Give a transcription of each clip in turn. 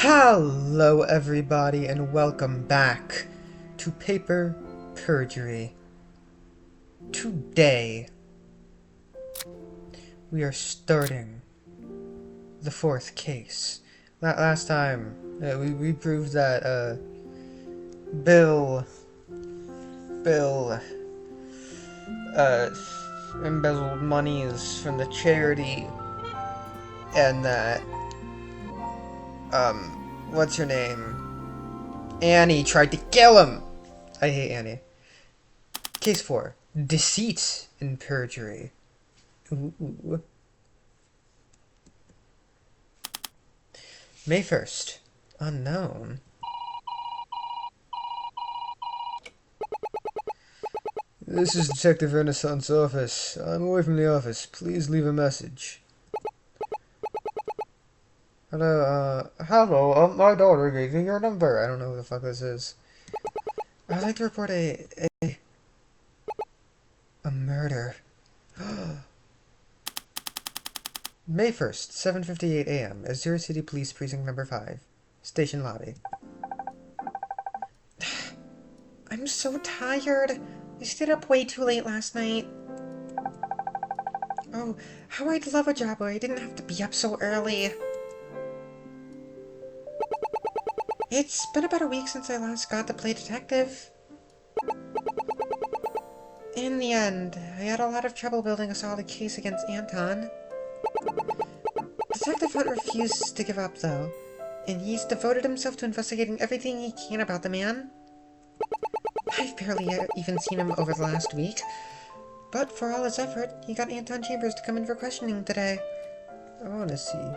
Hello everybody and welcome back to Perjury. Today we are starting the fourth case. Last time we proved that Bill embezzled monies from the charity, and that what's her name? Annie tried to kill him. I hate Annie. Case 4. Deceit in Perjury. Ooh. May 1st. Unknown. This is Detective Renaissance's office. I'm away from the office. Please leave a message. Hello, my daughter gave me your number. I don't know who the fuck this is. I'd like to report a murder. May 1st, 7:58 a.m. Azure City Police Precinct Number 5. Station lobby. I'm so tired. I stayed up way too late last night. Oh, how I'd love a job where I didn't have to be up so early. It's been about a week since I last got to play detective. In the end, I had a lot of trouble building a solid case against Anton. Detective Hunt refuses to give up, though, and he's devoted himself to investigating everything he can about the man. I've barely even seen him over the last week, but for all his effort, he got Anton Chambers to come in for questioning today. I want to see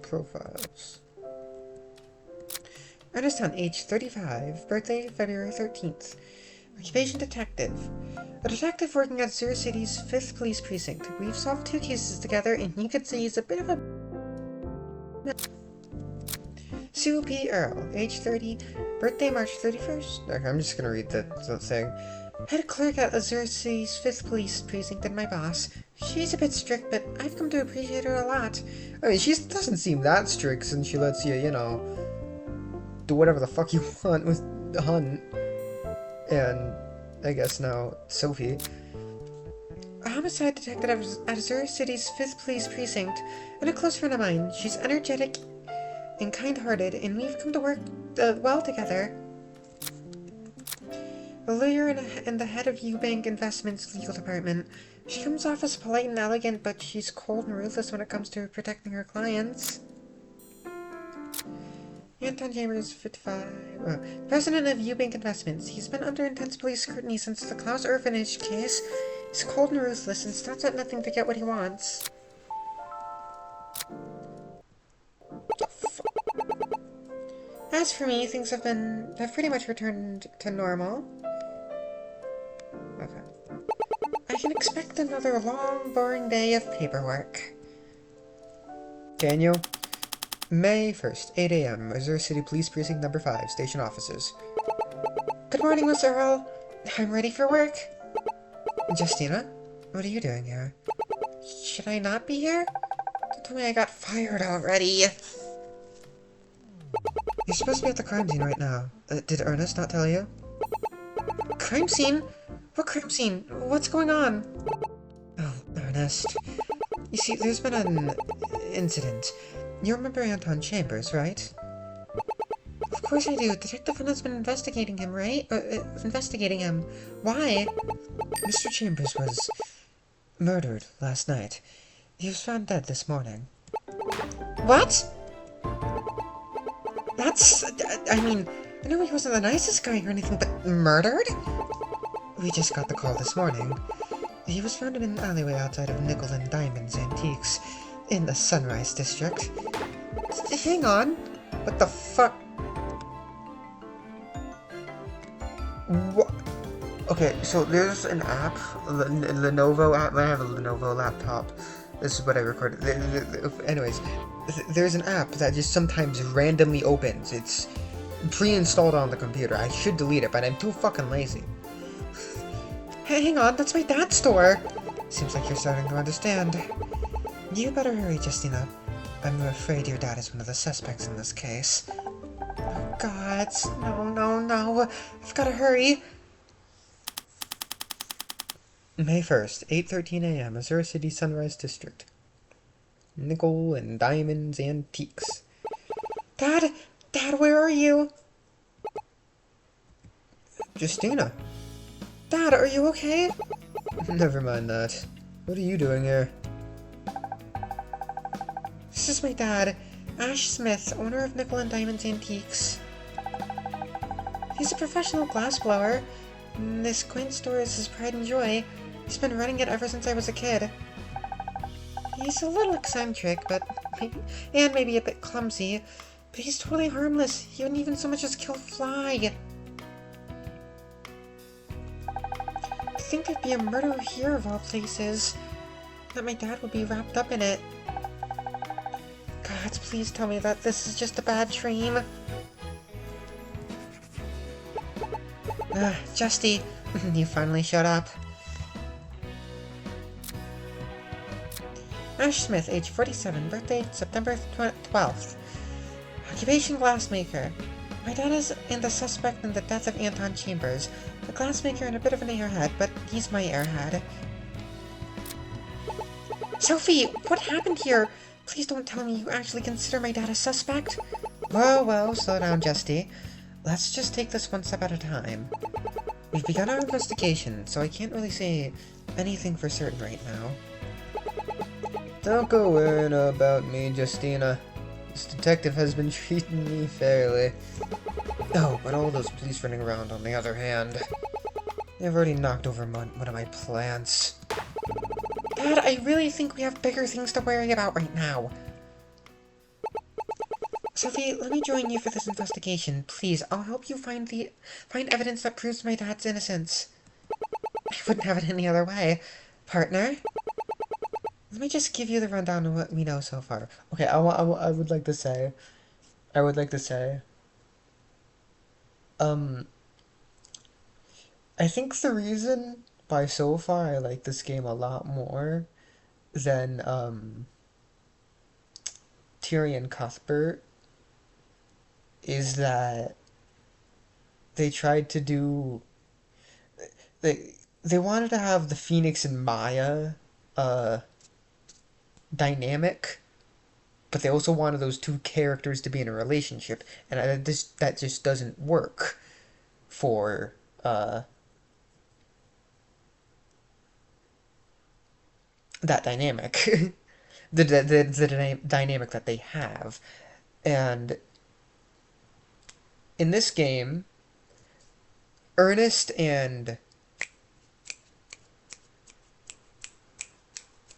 profiles. Ernest Hunt, age 35, birthday February 13th. Occupation detective. A detective working at Zero City's 5th Police Precinct. We've solved 2 cases together, and you could say he's a bit of a... Sue P. Earl, age 30, birthday March 31st. Okay, I'm just gonna read the thing. Head clerk at Azure City's 5th Police Precinct and my boss. She's a bit strict, but I've come to appreciate her a lot. I mean, she doesn't seem that strict since she lets you, you know, do whatever the fuck you want with Hunt. And I guess now Sophie. A homicide detective at Azure City's 5th Police Precinct and a close friend of mine. She's energetic and kind-hearted, and we've come to work well together. A lawyer and the head of Eubank Investments legal department. She comes off as polite and elegant, but she's cold and ruthless when it comes to protecting her clients. Anton Chambers, 55, president of Eubank Investments. He's been under intense police scrutiny since the Klaus Orphanage case. He's cold and ruthless and stops at nothing to get what he wants. As for me, things have pretty much returned to normal. Okay. I can expect another long, boring day of paperwork. Can you? May 1st, 8 a.m. Azure City Police Precinct Number 5, Station Offices. Good morning, Miss Earl. I'm ready for work. Justina, what are you doing here? Should I not be here? Don't tell me I got fired already. You're supposed to be at the crime scene right now. Did Ernest not tell you? Crime scene? What crime scene? What's going on? Oh, Ernest. You see, there's been an incident. You remember Anton Chambers, right? Of course I do. Detective Hunt has been investigating him, right? Investigating him. Why? Mr. Chambers was murdered last night. He was found dead this morning. What? I mean, I know he wasn't the nicest guy or anything, but murdered? We just got the call this morning. He was found in an alleyway outside of Nickel and Diamonds Antiques in the Sunrise District. Hang on. What the fuck? What? Okay, so there's an app, Lenovo app. I have a Lenovo laptop. This is what I recorded. Anyways, there's an app that just sometimes randomly opens. It's pre-installed on the computer. I should delete it, but I'm too fucking lazy. Hey, hang on, that's my dad's store! Seems like you're starting to understand. You better hurry, Justina. I'm afraid your dad is one of the suspects in this case. Oh, God. No, no, no. I've gotta hurry. May 1st, 8:13 a.m., Missouri City Sunrise District. Nickel and diamonds antiques. Dad! Dad, where are you? Justina. Dad, are you okay? Never mind that. What are you doing here? This is my dad, Ash Smith, owner of Nickel and Diamonds Antiques. He's a professional glassblower, and this quaint store is his pride and joy. He's been running it ever since I was a kid. He's a little eccentric, and maybe a bit clumsy, but he's totally harmless. He wouldn't even so much as kill a fly. To think there'd be a murder here of all places. That my dad would be wrapped up in it. God, please tell me that this is just a bad dream. Justy, you finally showed up. Ash Smith, age 47, birthday September 12th. Occupation glassmaker. My dad is the suspect in the death of Anton Chambers, a glassmaker and a bit of an airhead, but he's my airhead. Sophie, what happened here? Please don't tell me you actually consider my dad a suspect. Whoa, slow down, Justy. Let's just take this one step at a time. We've begun our investigation, so I can't really say anything for certain right now. Don't go worrying about me, Justina. This detective has been treating me fairly. Oh, but all those police running around, on the other hand. They've already knocked over one of my plants. Dad, I really think we have bigger things to worry about right now. Sophie, let me join you for this investigation. Please, I'll help you find evidence that proves my dad's innocence. I wouldn't have it any other way. Partner? Let me just give you the rundown of what we know so far. Okay, I would like to say, I think the reason why so far I like this game a lot more than, Tyrion Cuthbert is that they tried to do, they wanted to have the Phoenix and Maya, dynamic, but they also wanted those two characters to be in a relationship, and that just doesn't work for that dynamic, the dynamic that they have, and in this game, Ernest and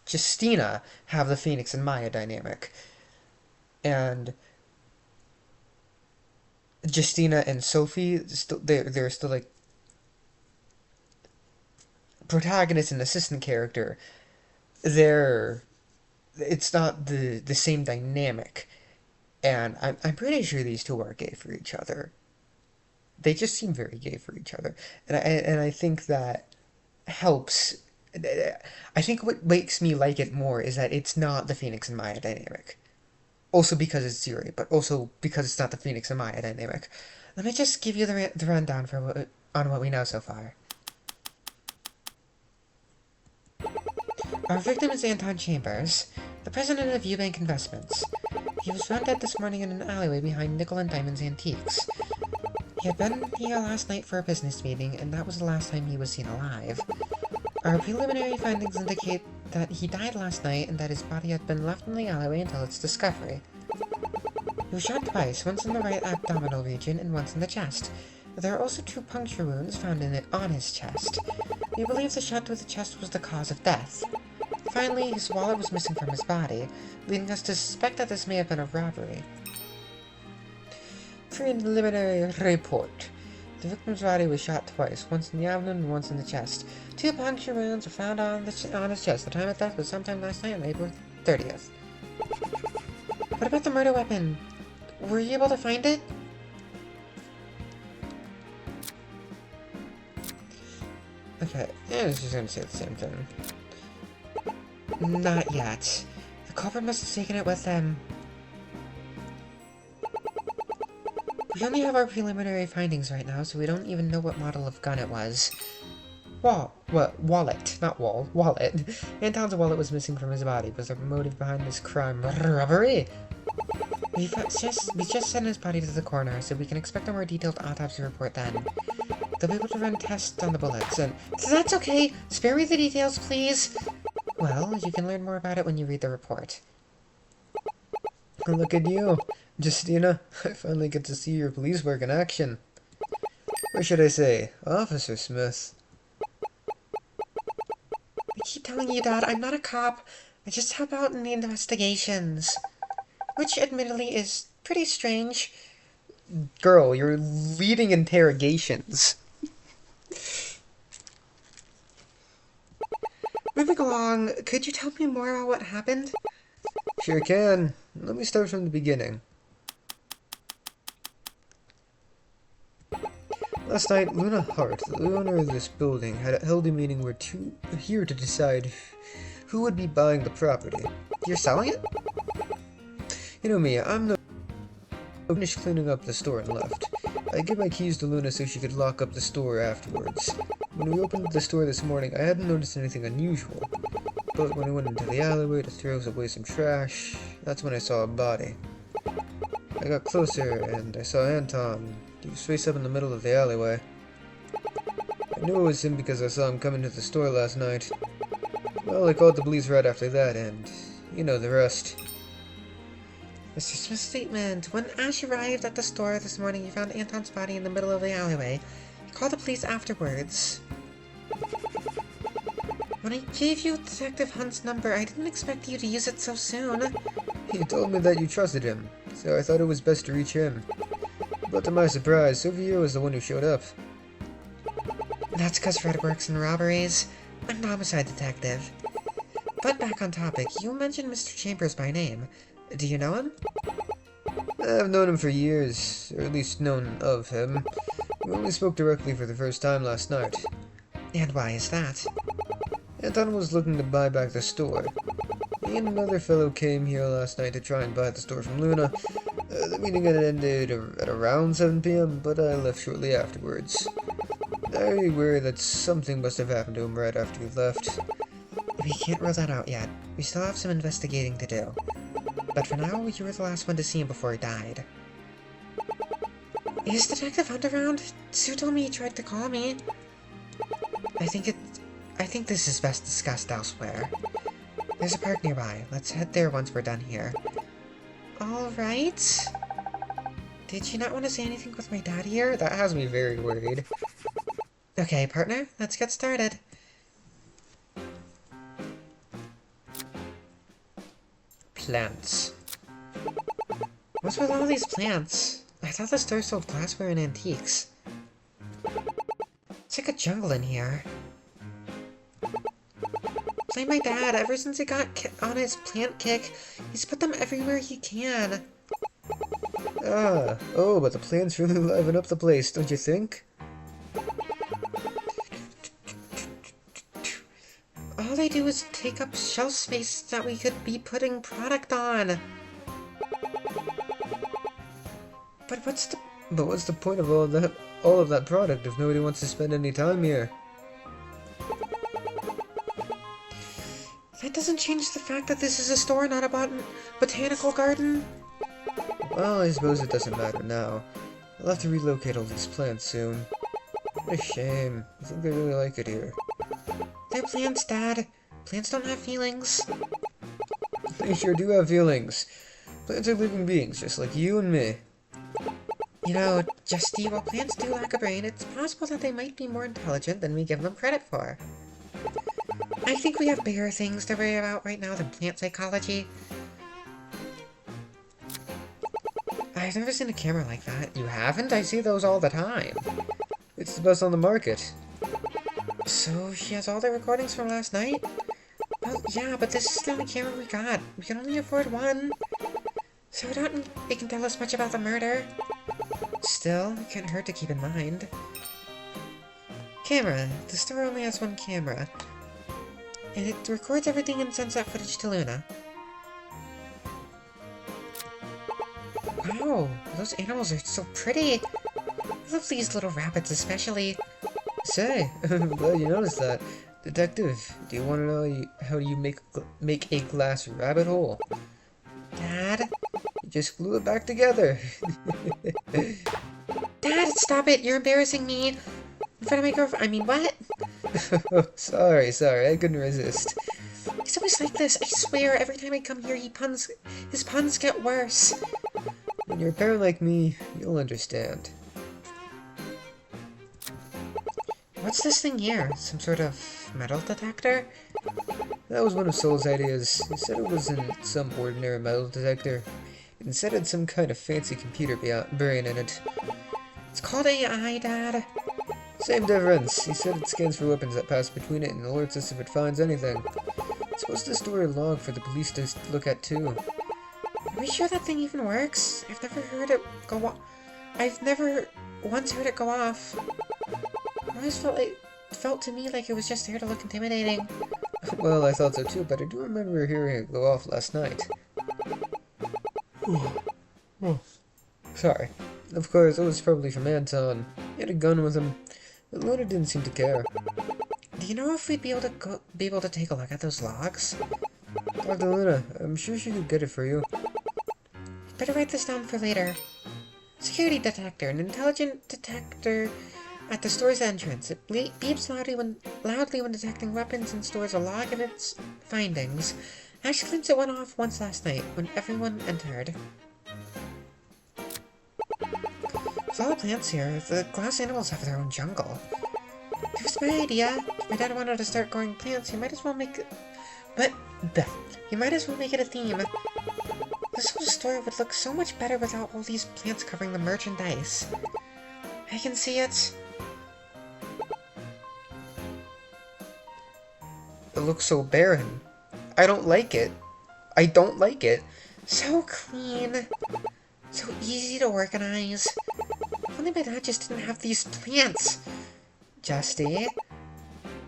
Justina have the Phoenix and Maya dynamic, and Justina and Sophie they're still like protagonist and assistant character. It's not the same dynamic, and I'm pretty sure these two are gay for each other. They just seem very gay for each other, and I think that helps. I think what makes me like it more is that it's not the Phoenix and Maya dynamic. Also because it's Zuri, but also because it's not the Phoenix and Maya dynamic. Let me just give you the rundown on what we know so far. Our victim is Anton Chambers, the president of Eubank Investments. He was found dead this morning in an alleyway behind Nickel and Diamonds Antiques. He had been here last night for a business meeting, and that was the last time he was seen alive. Our preliminary findings indicate that he died last night and that his body had been left in the alleyway until its discovery. He was shot twice, once in the right abdominal region and once in the chest. There are also 2 puncture wounds found on his chest. We believe the shot to the chest was the cause of death. Finally, his wallet was missing from his body, leading us to suspect that this may have been a robbery. Preliminary report. The victim's body was shot twice, once in the abdomen and once in the chest. 2 puncture wounds were found on his chest. The time of death was sometime last night on April 30th. What about the murder weapon? Were you able to find it? Okay, I was just gonna say the same thing. Not yet. The culprit must have taken it with them. We only have our preliminary findings right now, so we don't even know what model of gun it was. Wallet, not wallet. Anton's wallet was missing from his body. Was the motive behind this crime robbery? We just sent his body to the coroner, so we can expect a more detailed autopsy report then. They'll be able to run tests on the bullets, and that's okay! Spare me the details, please! Well, you can learn more about it when you read the report. Look at you, Justina. I finally get to see your police work in action. Or should I say, Officer Smith. I keep telling you, Dad, I'm not a cop. I just help out in the investigations. Which, admittedly, is pretty strange. Girl, you're leading interrogations. Moving along, could you tell me more about what happened? Sure can. Let me start from the beginning. Last night, Luna Hart, the owner of this building, had held a meeting where here to decide who would be buying the property. You're selling it? You know me, I finished cleaning up the store and left. I gave my keys to Luna so she could lock up the store afterwards. When we opened the store this morning, I hadn't noticed anything unusual. But when I went into the alleyway to throw away some trash, that's when I saw a body. I got closer and I saw Anton. He was face up in the middle of the alleyway. I knew it was him because I saw him come into the store last night. Well, I called the police right after that, and you know the rest. Mr. Smith's statement. When Ash arrived at the store this morning, he found Anton's body in the middle of the alleyway. He called the police afterwards. When I gave you Detective Hunt's number, I didn't expect you to use it so soon. He told me that you trusted him, so I thought it was best to reach him. But to my surprise, Sylvia was the one who showed up. That's because Fred works in robberies. I'm an homicide detective. But back on topic, you mentioned Mr. Chambers by name. Do you know him? I've known him for years, or at least known of him. We only spoke directly for the first time last night. And why is that? Anton was looking to buy back the store. He and another fellow came here last night to try and buy the store from Luna. The meeting had ended at around 7 p.m., but I left shortly afterwards. I worry that something must have happened to him right after we left. We can't rule that out yet. We still have some investigating to do. But for now, you were the last one to see him before he died. Is Detective Hunt around? Sue told me he tried to call me. I think this is best discussed elsewhere. There's a park nearby. Let's head there once we're done here. Alright. Did you not want to say anything with my dad here? That has me very worried. Okay, partner, let's get started. Plants. What's with all these plants? I thought the store sold glassware and antiques. It's like a jungle in here. Blame my dad. Ever since he got on his plant kick, he's put them everywhere he can. Oh, but the plants really liven up the place, don't you think? All they do is take up shelf space that we could be putting product on. But what's the point of all of that product if nobody wants to spend any time here? That doesn't change the fact that this is a store, not a botanical garden. Well, I suppose it doesn't matter now. I'll have to relocate all these plants soon. What a shame. I think they really like it here. They're plants, Dad. Plants don't have feelings. They sure do have feelings. Plants are living beings, just like you and me. You know, Justy, while plants do lack a brain, it's possible that they might be more intelligent than we give them credit for. I think we have bigger things to worry about right now than plant psychology. I've never seen a camera like that. You haven't? I see those all the time. It's the best on the market. So, she has all the recordings from last night? Well, yeah, but this is the only camera we got. We can only afford one. So I don't think it can tell us much about the murder. Still, it can't hurt to keep in mind. Camera. The store only has one camera. And it records everything and sends that footage to Luna. Wow, those animals are so pretty. I love these little rabbits especially. Say, I'm glad you noticed that. Detective, do you want to know how you make a glass rabbit hole? Dad? You just glue it back together. Dad, stop it! You're embarrassing me! In front of my girlfriend. I mean, what? sorry, I couldn't resist. He's always like this, I swear. Every time I come here, his puns get worse. When you're a parent like me, you'll understand. What's this thing here? Some sort of metal detector? That was one of Soul's ideas. He said it wasn't some ordinary metal detector. Instead, it had some kind of fancy computer brain in it. It's called AI, Dad. Same difference. He said it scans for weapons that pass between it and alerts us if it finds anything. It's supposed to store a log for the police to look at, too. Are we sure that thing even works? I've never heard it go off. I've never once heard it go off. It always felt to me like it was just there to look intimidating. Well, I thought so too, but I do remember hearing it go off last night. Oh. Sorry. Of course, it was probably from Anton. He had a gun with him, but Luna didn't seem to care. Do you know if we'd be able to take a look at those logs? Talk to Luna. I'm sure she could get it for you. Better write this down for later. Security detector. An intelligent detector at the store's entrance. It beeps loudly when detecting weapons and stores a log of its findings. Actually, since it went off once last night, when everyone entered. With all the plants here, the glass animals have their own jungle. Here's my idea. If my dad wanted to start growing plants, he might as well make it... He might as well make it a theme. This whole store would look so much better without all these plants covering the merchandise. I can see it. It looks so barren. I don't like it. I don't like it. So clean. So easy to organize. If only my dad just didn't have these plants. Justy?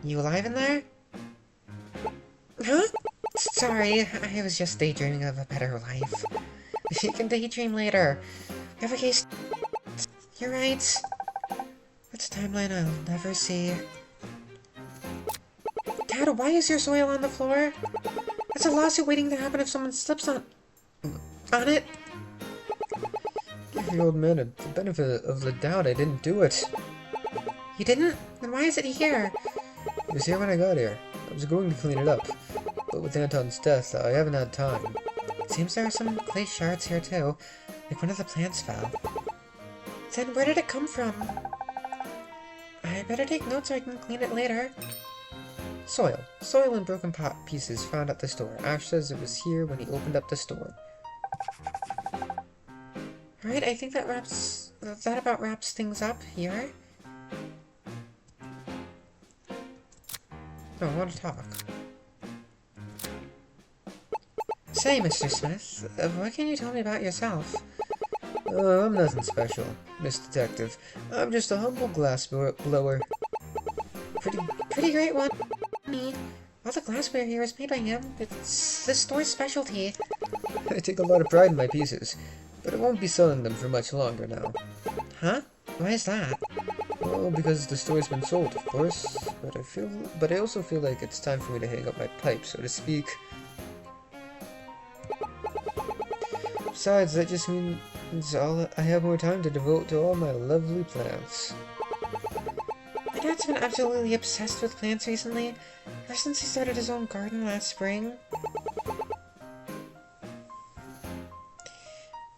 You alive in there? Huh? Sorry, I was just daydreaming of a better life. You can daydream later. Whatever case... You're right. It's a timeline I'll never see. Dad, why is your soil on the floor? That's a lawsuit waiting to happen if someone slips on it. Give the old man the benefit of the doubt. I didn't do it. You didn't? Then why is it here? It was here when I got here. I was going to clean it up, but with Anton's death, I haven't had time. It seems there are some clay shards here too, like one of the plants fell. Then where did it come from? I better take notes so I can clean it later. Soil. Soil and broken pot pieces found at the store. Ash says it was here when he opened up the store. Alright, I think that about wraps things up here. No, I want to talk. Say, Mr. Smith, what can you tell me about yourself? I'm nothing special, Miss Detective. I'm just a humble glass blower. Pretty great one. All the glassware here is made by him. It's this store's specialty. I take a lot of pride in my pieces, but I won't be selling them for much longer now. Huh? Why is that? Well, because the store's been sold, of course, but I also feel like it's time for me to hang up my pipe, so to speak. Besides, that just means I have more time to devote to all my lovely plants. My dad's been absolutely obsessed with plants recently, ever since he started his own garden last spring.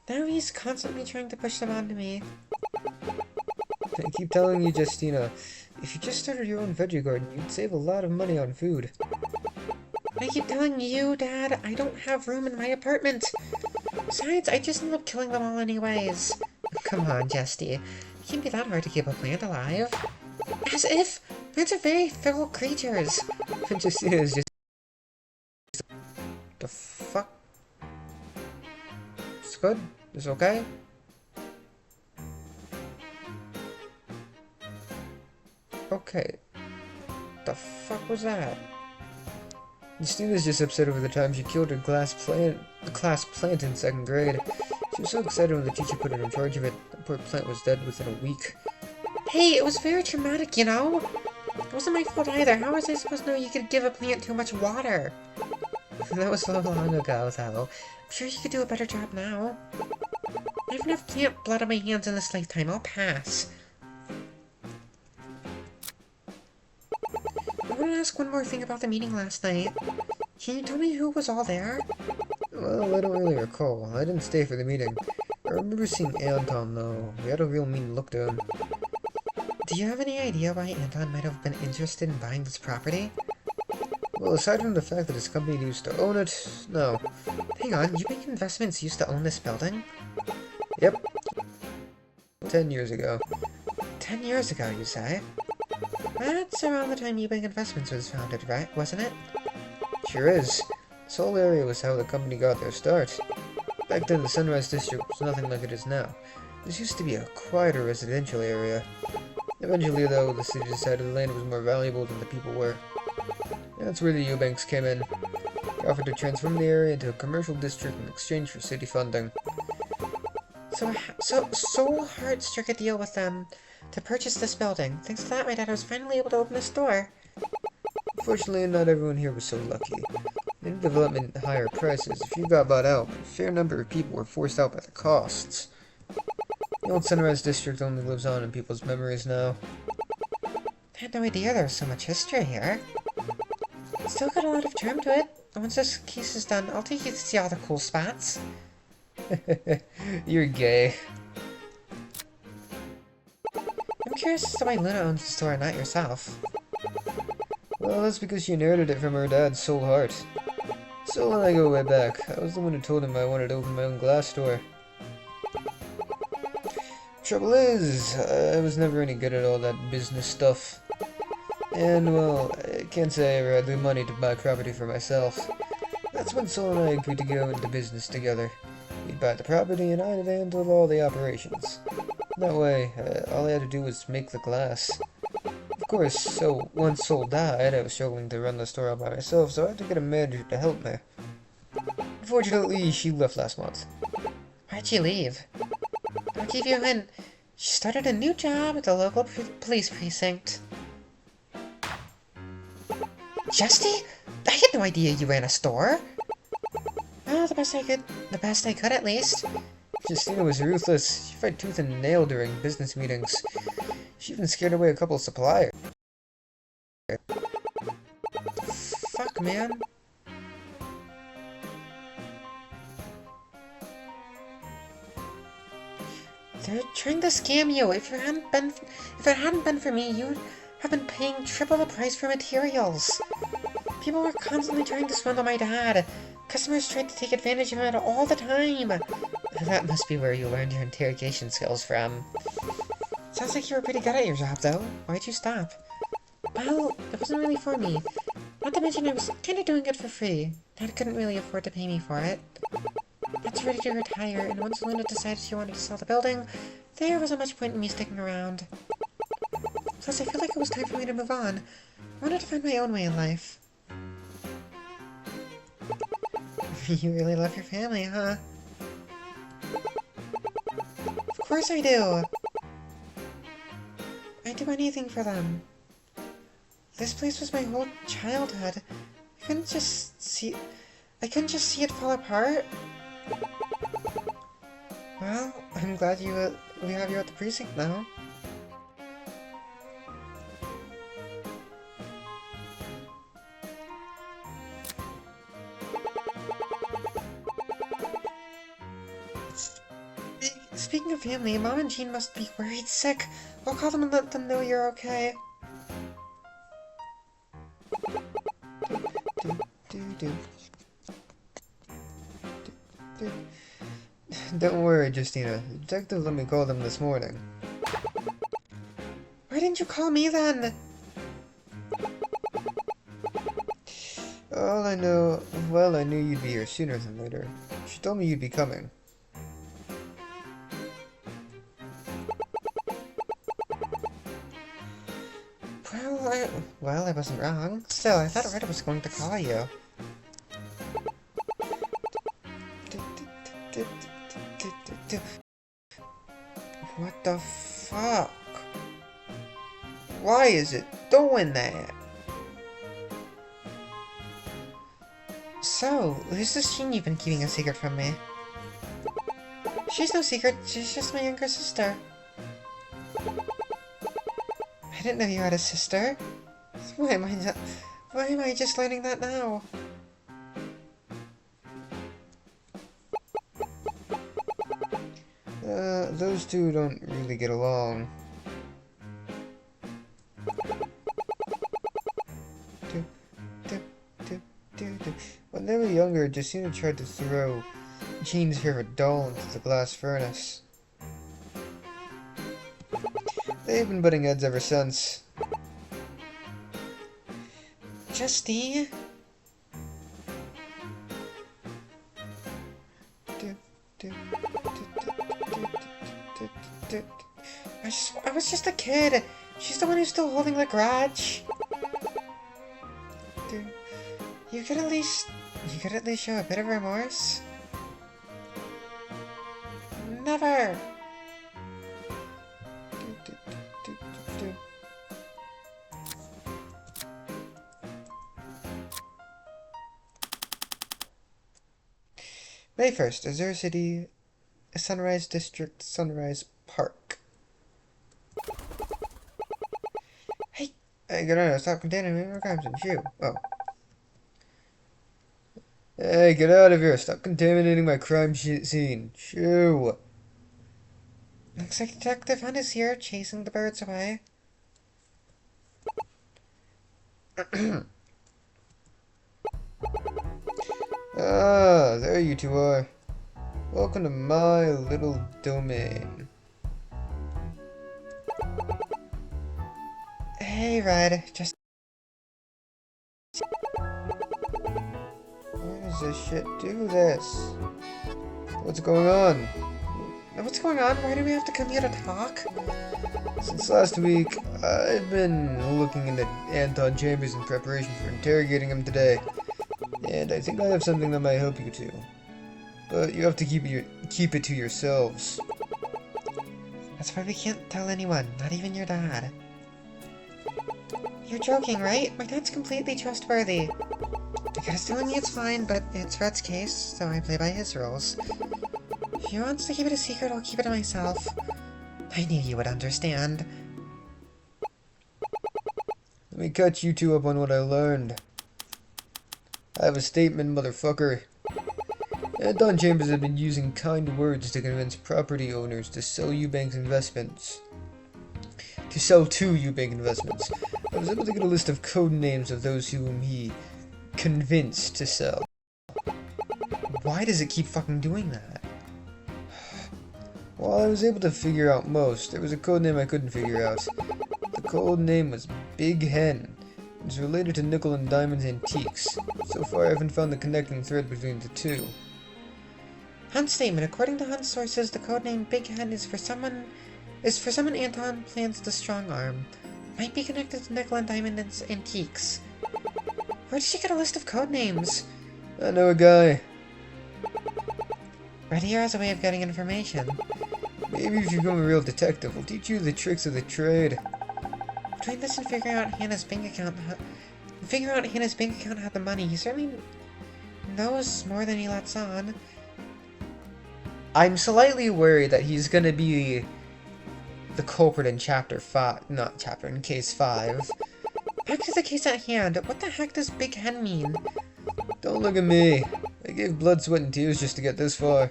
Now he's constantly trying to push them onto me. I keep telling you, Justina, if you just started your own veggie garden, you'd save a lot of money on food. I keep telling you, Dad, I don't have room in my apartment. Besides, I just end up killing them all anyways. Come on, Justy. It can't be that hard to keep a plant alive. As if! Plants are very fickle creatures. Justina is just... The fuck? It's good? It's okay? Okay. The fuck was that? Justina's just upset over the time she killed her class plant in 2nd grade. She was so excited when the teacher put her in charge of it. The poor plant was dead within a week. Hey, it was very traumatic, you know? It wasn't my fault either. How was I supposed to know you could give a plant too much water? That was so long ago, though. I'm sure you could do a better job now. I have enough plant blood on my hands in this lifetime. I'll pass. I want to ask one more thing about the meeting last night. Can you tell me who was all there? Well, I don't really recall. I didn't stay for the meeting. I remember seeing Anton, though. He had a real mean look to him. Do you have any idea why Anton might have been interested in buying this property? Well, aside from the fact that his company used to own it, no. Hang on, Eubank Investments used to own this building? Yep. 10 years ago. 10 years ago, you say? That's around the time Eubank Investments was founded, right? Wasn't it? Sure is. This whole area was how the company got their start. Back then, the Sunrise District was nothing like it is now. This used to be a quieter residential area. Eventually, though, the city decided the land was more valuable than the people were. That's where the Eubanks came in. They offered to transform the area into a commercial district in exchange for city funding. So Soul Heart struck a deal with them to purchase this building. Thanks to that, my dad was finally able to open a store. Unfortunately, not everyone here was so lucky. In the development at higher prices, a few got bought out, but a fair number of people were forced out by the costs. The old Sunrise District only lives on in people's memories now. I had no idea there was so much history here. It's still got a lot of charm to it. Once this case is done, I'll take you to see all the cool spots. You're gay. I'm curious as to why Luna owns the store and not yourself. Well, that's because she inherited it from her dad, Soul Heart. Soul and I go way back. I was the one who told him I wanted to open my own glass store. Trouble is, I was never any good at all that business stuff. And, well, I can't say I ever had the money to buy property for myself. That's when Soul and I agreed to go into business together. He'd buy the property and I'd handle all the operations. That way, all I had to do was make the glass. Of course, so once Soul died, I was struggling to run the store all by myself, so I had to get a manager to help me. Unfortunately, she left last month. Why'd she leave? I'll give you a hint. She started a new job at the local police precinct. Justy? I had no idea you ran a store. Well, the best I could. The best I could, at least. Justina was ruthless. She fought tooth and nail during business meetings. She even scared away a couple of suppliers. Fuck, man. They're trying to scam you. If it hadn't been for me, you'd have been paying triple the price for materials. People were constantly trying to swindle my dad. Customers tried to take advantage of it all the time. That must be where you learned your interrogation skills from. Sounds like you were pretty good at your job, though. Why'd you stop? Well, it wasn't really for me. Not to mention I was kind of doing it for free. Dad couldn't really afford to pay me for it. Dad's ready to retire, and once Luna decided she wanted to sell the building, there wasn't much point in me sticking around. Plus, I feel like it was time for me to move on. I wanted to find my own way in life. You really love your family, huh? Of course I do! I'd do anything for them. This place was my whole childhood. I couldn't just see it fall apart. Well, I'm glad we have you at the precinct now. Speaking of family, Mom and Jean must be worried sick. I'll call them and let them know you're okay. Don't worry, Justina. The detective let me call them this morning. Why didn't you call me then? All I know... Well, I knew you'd be here sooner than later. She told me you'd be coming. Well, I wasn't wrong. Still, I thought Rita was going to call you. What the fuck? Why is it doing that? So, who's this Jean you've been keeping a secret from me? She's no secret, she's just my younger sister. I didn't know you had a sister. Why am I just learning that now? Those two don't really get along. When they were younger, Jacina tried to throw Jean's favorite doll into the glass furnace. They've been butting heads ever since. Justy? I was just a kid. She's the one who's still holding the grudge. You could at least show a bit of remorse. Never. May 1st, Azure City, Sunrise District, Sunrise Park. Hey, get on, stop containing me, more crimes and shoo. Oh. Hey, get out of here, stop contaminating my crime scene. Shoo. Looks like Detective Hunt is here, chasing the birds away. Ah, there you two are. Welcome to my little domain. Hey, Red, just... Why does this shit do this? What's going on? What's going on? Why do we have to come here to talk? Since last week, I've been looking into Anton Chambers in preparation for interrogating him today. And I think I have something that might help you too. But you have to keep it to yourselves. That's why we can't tell anyone, not even your dad. You're joking, right? My dad's completely trustworthy. The guy's telling me it's fine, but it's Red's case, so I play by his rules. If he wants to keep it a secret, I'll keep it to myself. I knew you would understand. Let me catch you two up on what I learned. I have a statement, motherfucker. Anton Chambers has been using kind words to convince property owners to sell Eubank's investments. To sell to Eubank Investments. I was able to get a list of code names of those whom he convinced to sell. Why does it keep fucking doing that? While I was able to figure out most, there was a code name I couldn't figure out. The code name was Big Hen. It's related to Nickel and Diamond's antiques. So far, I haven't found the connecting thread between the two. Hunt's statement. According to Hunt's sources, the codename Big Hen is for someone Anton plans to strong-arm. Might be connected to Nickel and Diamond's antiques. Where did you get a list of codenames? I know a guy. Red here has a way of getting information. Maybe if you become a real detective, we'll teach you the tricks of the trade. Between this and figuring out Hannah's bank account had the money, he certainly knows more than he lets on. I'm slightly worried that he's gonna be the culprit in in case 5. Back to the case at hand, what the heck does Big Hen mean? Don't look at me. I gave blood, sweat, and tears just to get this far.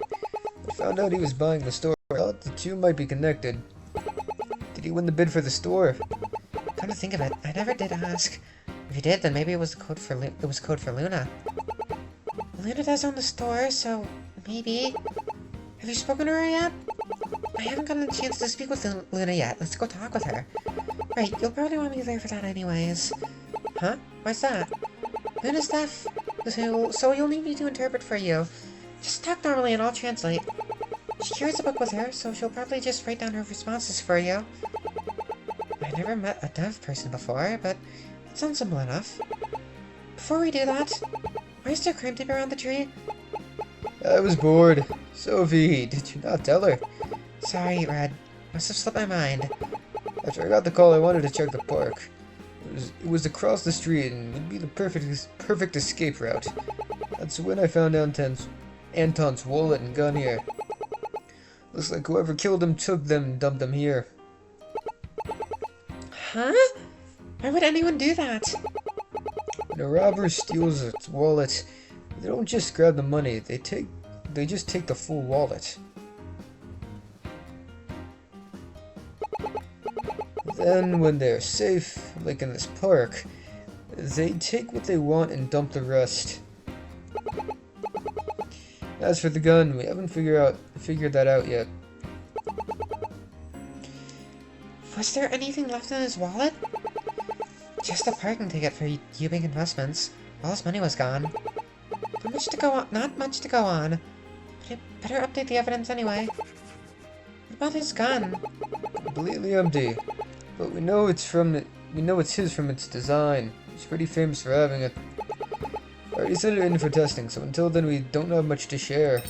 I found out he was buying the store. I thought the two might be connected. Did he win the bid for the store? Come to think of it, I never did ask. If he did, then maybe it was code for Luna. Luna does own the store, so maybe. Have you spoken to her yet? I haven't gotten a chance to speak with Luna yet. Let's go talk with her. Right, you'll probably want me there for that anyways. Huh? Why's that? Luna's deaf, so you'll need me to interpret for you. Just talk normally and I'll translate. She carries a book with her, so she'll probably just write down her responses for you. I've never met a deaf person before, but it sounds simple enough. Before we do that, why is there crime tape around the tree? I was bored, Sophie, did you not tell her? Sorry, Red. Must have slipped my mind. After I got the call, I wanted to check the park. It was across the street and would be the perfect escape route. That's when I found Anton's wallet and gun here. Looks like whoever killed him took them and dumped them here. Huh? Why would anyone do that? When a robber steals a wallet, they don't just grab the money, they just take the full wallet. Then, when they're safe, like in this park, they take what they want and dump the rest. As for the gun, we haven't figured that out yet. Was there anything left in his wallet? Just a parking ticket for you big investments. All his money was gone. Not much to go on. But I better update the evidence anyway. What about his gun? Completely empty. But we know it's his from its design. He's pretty famous for having it. I already sent it in for testing, so until then we don't have much to share.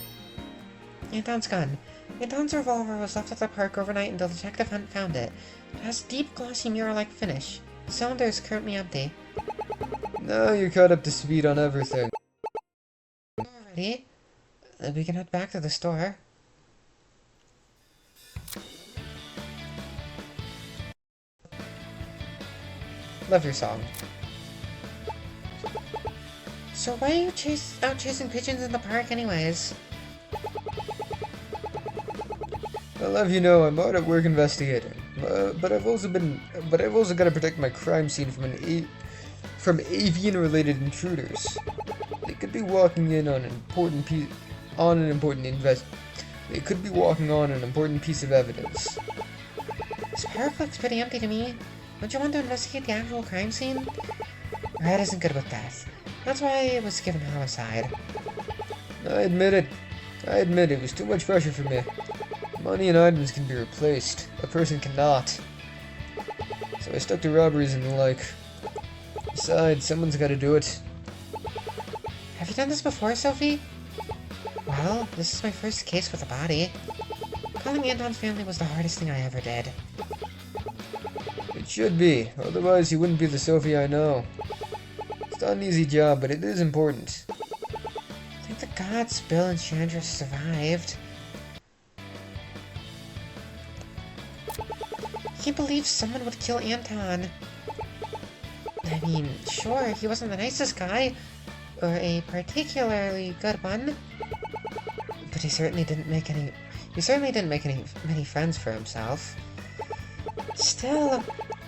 Anton's gun. Anton's revolver was left at the park overnight until the detective found it. It has a deep, glossy mirror-like finish. The cylinder is currently empty. Now you're caught up to speed on everything. Already? We can head back to the store. Love your song. So why are you out chasing pigeons in the park anyways? Well, as you know, I'm out at work investigating, but I've also got to protect my crime scene from avian-related intruders. They could be walking in on an important piece of evidence. This park looks pretty empty to me. Don't you want to investigate the actual crime scene? Red isn't good with death. That's why it was given homicide. I admit it was too much pressure for me. Money and items can be replaced. A person cannot. So I stuck to robberies and the like. Besides, someone's got to do it. Have you done this before, Sophie? Well, this is my first case with a body. Calling Anton's family was the hardest thing I ever did. It should be, otherwise you wouldn't be the Sophie I know. It's not an easy job, but it is important. Thank the gods Bill and Chandra survived. I can't believe someone would kill Anton. I mean, sure, he wasn't the nicest guy, or a particularly good one, but he certainly didn't make many friends for himself. Still,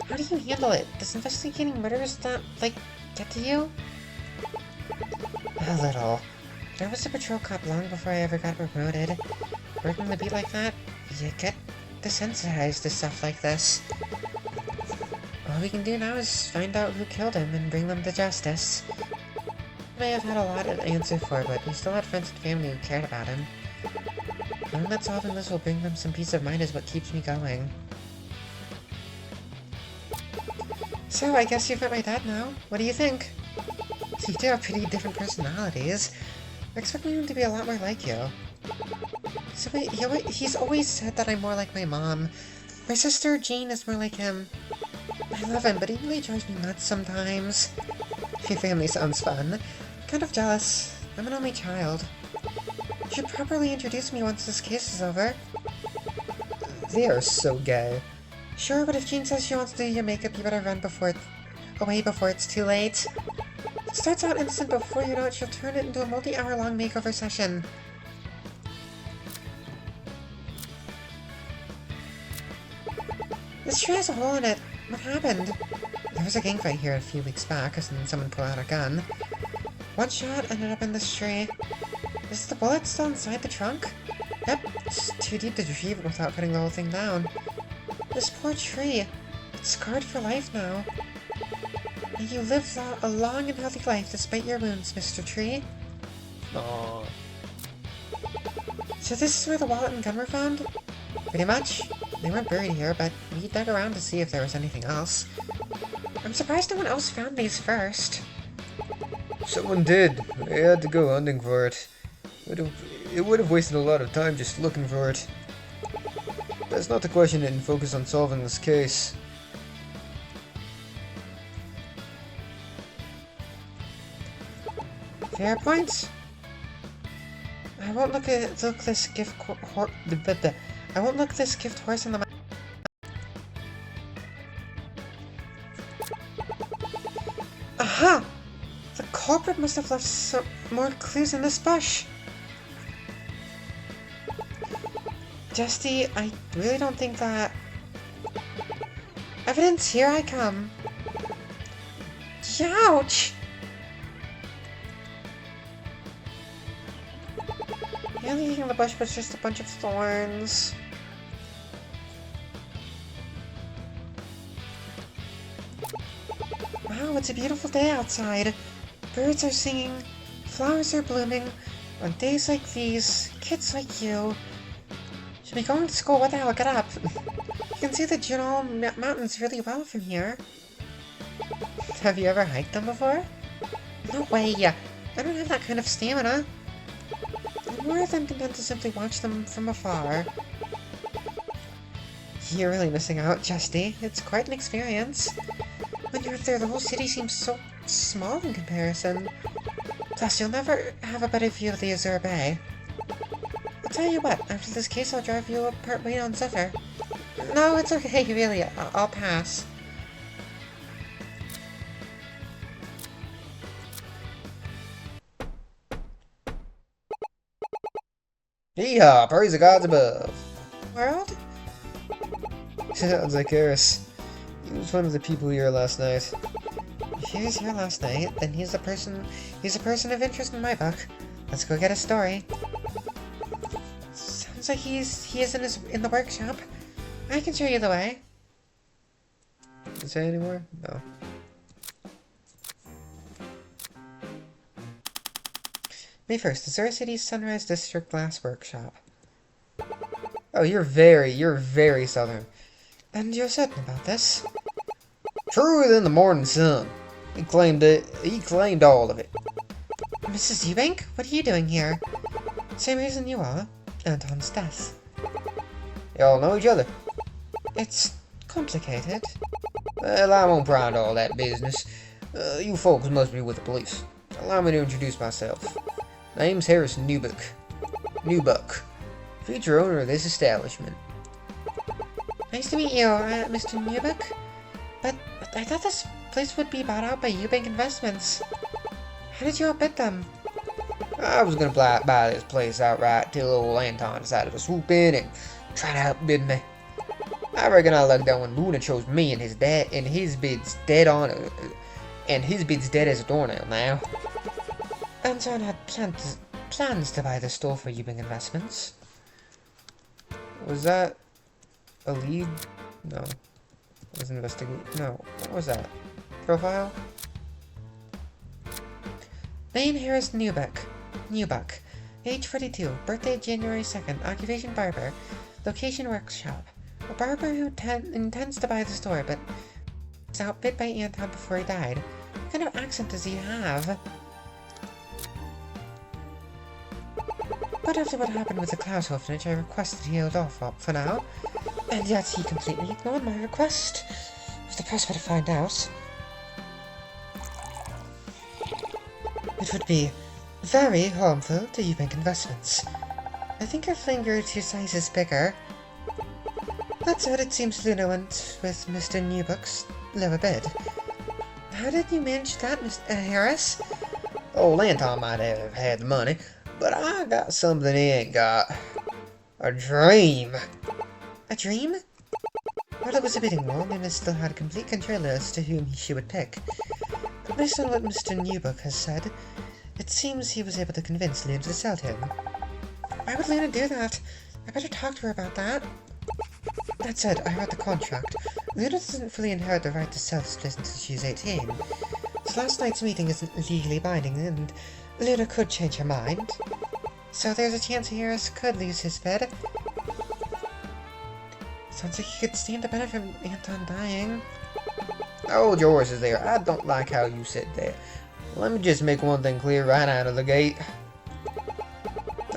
how do you handle it? Does investigating murders not, get to you? A little. But I was a patrol cop long before I ever got promoted. Working the beat like that, you get desensitized to stuff like this. All we can do now is find out who killed him and bring them to justice. He may have had a lot to answer for, but he still had friends and family who cared about him. Knowing that solving this will bring them some peace of mind is what keeps me going. So, I guess you've met my dad now. What do you think? You do have pretty different personalities. I expected him to be a lot more like you. So wait, he's always said that I'm more like my mom. My sister, Jean, is more like him. I love him, but he really drives me nuts sometimes. Your family sounds fun. Kind of jealous. I'm an only child. You should properly introduce me once this case is over. They are so gay. Sure, but if Jean says she wants to do your makeup, you better run away before it's too late. It starts out innocent, but before you know it, she'll turn it into a multi-hour-long makeover session. This tree has a hole in it. What happened? There was a gang fight here a few weeks back, and someone pulled out a gun. One shot ended up in this tree. Is the bullet still inside the trunk? Yep, it's too deep to retrieve it without cutting the whole thing down. This poor tree. It's scarred for life now. May you live a long and healthy life despite your wounds, Mr. Tree. Aww. So this is where the wallet and gun were found? Pretty much. They weren't buried here, but we dug around to see if there was anything else. I'm surprised no one else found these first. Someone did. They had to go hunting for it. It would have wasted a lot of time just looking for it. That's not to question it and focus on solving this case. Fair point. I won't look this gift I won't look this gift horse in the mouth. Aha! The culprit must have left some more clues in this bush. Dusty, I really don't think that... Evidence, here I come. Ouch! The only thing in the bush was just a bunch of thorns. Wow, it's a beautiful day outside. Birds are singing, flowers are blooming. On days like these, kids like you should be going to school. What the hell? Get up! You can see the Juneau Mountains really well from here. Have you ever hiked them before? No way! I don't have that kind of stamina. I'm more than content to simply watch them from afar. You're really missing out, Justy. It's quite an experience. When you're up there, the whole city seems so small in comparison. Plus, you'll never have a better view of the Azure Bay. I'll tell you what, after this case, I'll drive you up part way on Zephyr. No, it's okay, really. I'll pass. Yeehaw! Praise the gods above! World? Sounds like Eris. He was one of the people here last night. If he was here last night, then he's a person of interest in my book. Let's go get a story. Sounds like he is in the workshop. I can show you the way. Did it say anymore? No. May 1st, Azure City's Sunrise District Glass Workshop. Oh, you're very southern. And you're certain about this? Truer than the morning sun. He claimed all of it. Mrs. Eubank, what are you doing here? Same reason you are. Anton's death. Y'all know each other? It's complicated. Well, I won't pry into all that business. You folks must be with the police. Allow me to introduce myself. Name's Harrison Newbuck. Future owner of this establishment. Nice to meet you, Mr. Newbuck. But I thought this place would be bought out by Eubank Investments. How did you outbid them? I was gonna buy this place outright till old Anton decided to swoop in and try to outbid me. I reckon I lucked out when Luna chose me and his bid's dead as a doornail now. Anton had plans to buy the store for Eubank Investments. Was that a lead? No. It was investigate. No. What was that? Profile? Name Harris Newbuck. Age 42. Birthday January 2nd. Occupation barber. Location workshop. A barber who intends to buy the store, but was outbid by Anton before he died. What kind of accent does he have? But after what happened with the Klaus orphanage, I requested he held off for now. And yet he completely ignored my request. If the press were to find out, it would be very harmful to Eubank Investments. I think your finger 2 sizes bigger. That's what it seems Luna went with Mr. Newbuck's lower bid. How did you manage that, Mr. Harris? Old Anton might have had the money, but I got something he ain't got. A dream. A dream? While it was a bidding war, Luna still had complete control as to whom she would pick. But based on what Mr. Newbuck has said, it seems he was able to convince Luna to sell to him. Why would Luna do that? I better talk to her about that. That said, I read the contract. Luna doesn't fully inherit the right to sell this place until she's 18. So last night's meeting isn't legally binding, and Luna could change her mind. So there's a chance Harris could lose his bid. Sounds like he could stand to benefit from Anton dying. Hold your horses there. I don't like how you sit there. Let me just make one thing clear right out of the gate.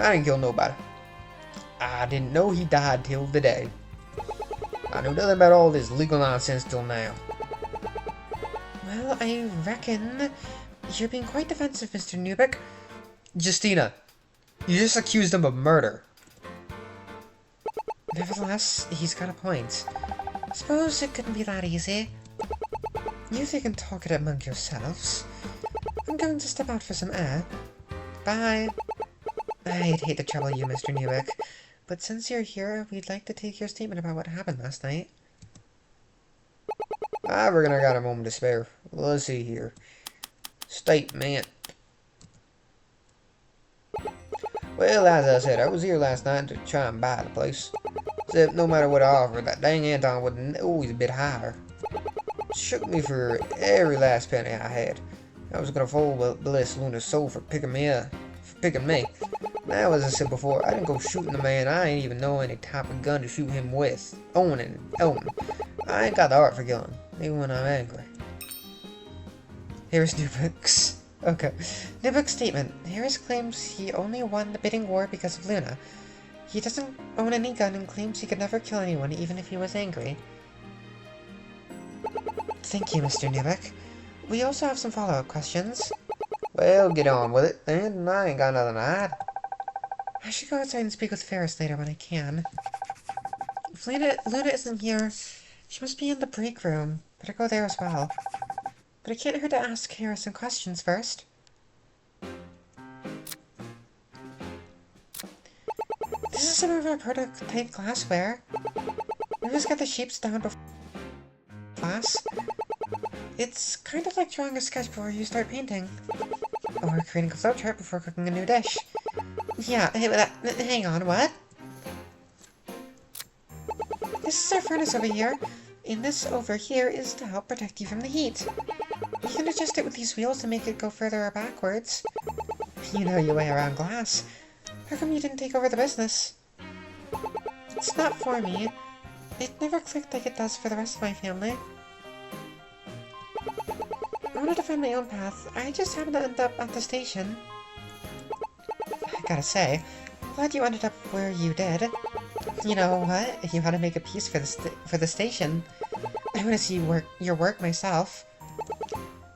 I didn't kill nobody. I didn't know he died till today. I knew nothing about all this legal nonsense till now. Well, I reckon you're being quite defensive, Mr. Nubik. Justina, you just accused him of murder. Nevertheless, he's got a point. Suppose it couldn't be that easy. You three can talk it among yourselves. I'm going to step out for some air. Bye. I'd hate to trouble you, Mr. Nubik, but since you're here, we'd like to take your statement about what happened last night. I reckon I got a moment to spare. Let's see here. Statement. Well, as I said, I was here last night to try and buy the place. Except no matter what I offered, that dang Anton was always a bit higher. Shook me for every last penny I had. I was gonna fold bless Luna's soul for picking me. Now, as I said before, I didn't go shooting the man. I ain't even know any type of gun to shoot him with. Owning. I ain't got the heart for killing, even when I'm angry. Here's Nubik's. Okay. Nubik's statement. Harris claims he only won the bidding war because of Luna. He doesn't own any gun and claims he could never kill anyone, even if he was angry. Thank you, Mr. Nubik. We also have some follow-up questions. Well, get on with it, then. I ain't got nothing to hide. I should go outside and speak with Ferris later when I can. If Luna isn't here, she must be in the break room. Better go there as well. But it can't hurt to ask Harris some questions first. This is some of our prototype glassware. We just got the shapes down before class. It's kind of like drawing a sketch before you start painting. Or creating a flowchart before cooking a new dish. Yeah, hang on, what? This is our furnace over here, and this over here is to help protect you from the heat. You can adjust it with these wheels to make it go further or backwards. You know your way around glass. How come you didn't take over the business? It's not for me. It never clicked like it does for the rest of my family. I wanted to find my own path. I just happened to end up at the station. I gotta say, I'm glad you ended up where you did. You know what? If you want to make a piece for the station, I want to see your work myself.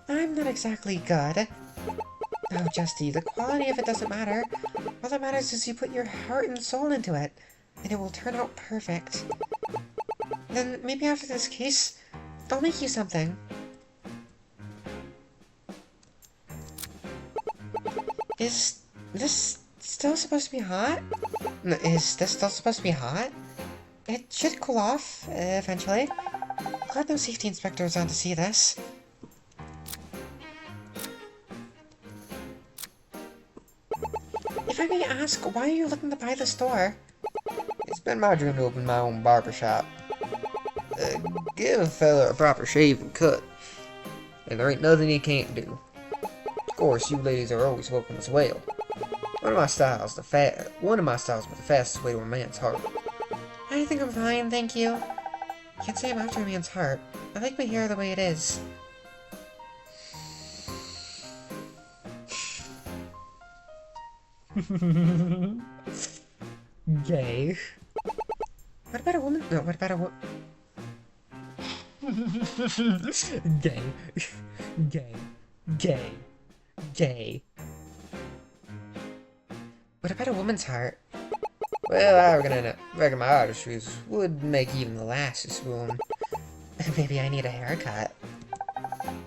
I'm not exactly good. Oh, Justy, the quality of it doesn't matter. All that matters is you put your heart and soul into it, and it will turn out perfect. Then maybe after this case, I'll make you something. Is this still supposed to be hot? Is this still supposed to be hot? It should cool off, eventually. Glad no safety inspector is on to see this. If I may ask, why are you looking to buy the store? It's been my dream to open my own barbershop. Give a fella a proper shave and cut, and there ain't nothing he can't do. Of course, you ladies are always welcome as well. One of my styles with the fastest way to a man's heart. I think I'm fine, thank you. Can't say I'm after a man's heart. I like my hair the way it is. Gay. What about a woman? No, what about a woman? Gay. Gay. Gay. Gay. What about a woman's heart? Well, I reckon my artistries would make even the lasses swoon. Maybe I need a haircut.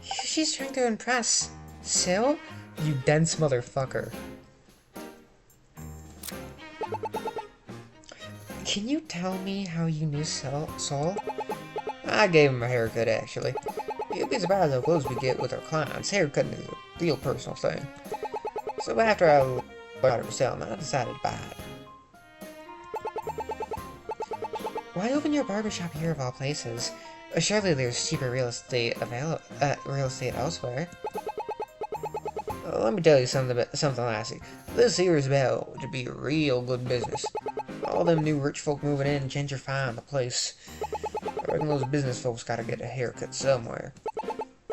She's trying to impress. Sue? You dense motherfucker. Can you tell me how you knew Sol? I gave him a haircut, actually. You'd be surprised how close we get with our clients. Haircutting is a real personal thing. So after I learned it was selling, I decided to buy it. Why open your barbershop here of all places? Surely there's cheaper real estate elsewhere. Let me tell you something, lassie. This here is about to be a real good business. All them new rich folk moving in, gentrifying the place. I reckon those business folks gotta get a haircut somewhere.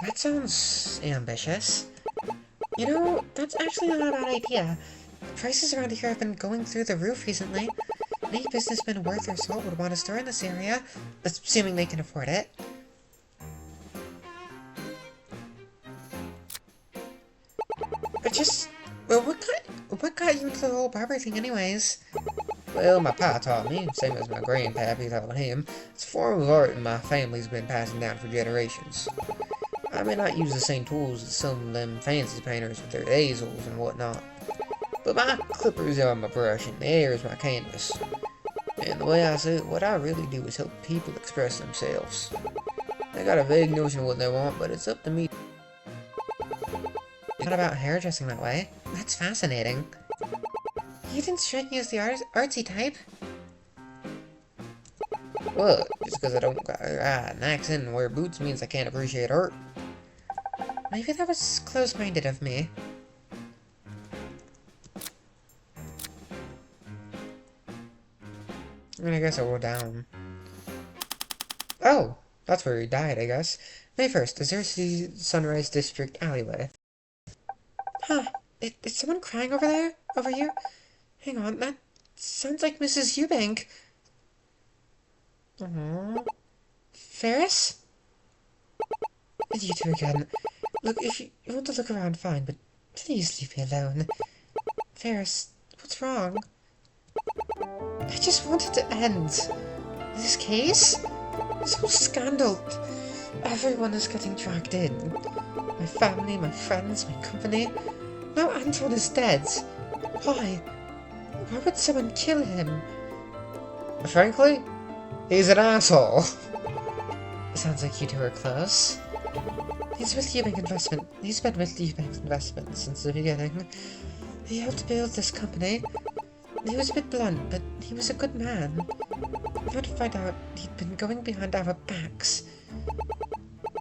That sounds ambitious. You know, that's actually not a bad idea. prices around here have been going through the roof recently. Any businessman worth their salt would want a store in this area, assuming they can afford it. Well, what got you into the whole barber thing anyways? Well, my pa taught me, same as my grandpappy taught him. It's a form of art and my family's been passing down for generations. I may not use the same tools as some of them fancy painters with their easels and whatnot, but my clippers are my brush and the air is my canvas. And the way I see it, what I really do is help people express themselves. They got a vague notion of what they want, but it's up to me. Not about hairdressing that way. That's fascinating. You didn't strike me as the artsy type. What? Just because I don't got an accent and wear boots means I can't appreciate art? Maybe that was close-minded of me. I guess I'll go down. Oh! That's where he died, I guess. May 1st, Azursi Sunrise District alleyway. Huh. Is someone crying over there? Over here? Hang on, that sounds like Mrs. Eubank. Aww. Ferris? You two again. Look, if you want to look around, fine, but please leave me alone. Ferris, what's wrong? I just want it to end. This case? This whole scandal. Everyone is getting dragged in. My family, my friends, my company. Now Anton is dead. Why? Why would someone kill him? Frankly, he's an asshole. Sounds like you two are close. He's been with Eubank Investment since the beginning. He helped build this company. He was a bit blunt, but he was a good man. I had to find out he'd been going behind our backs.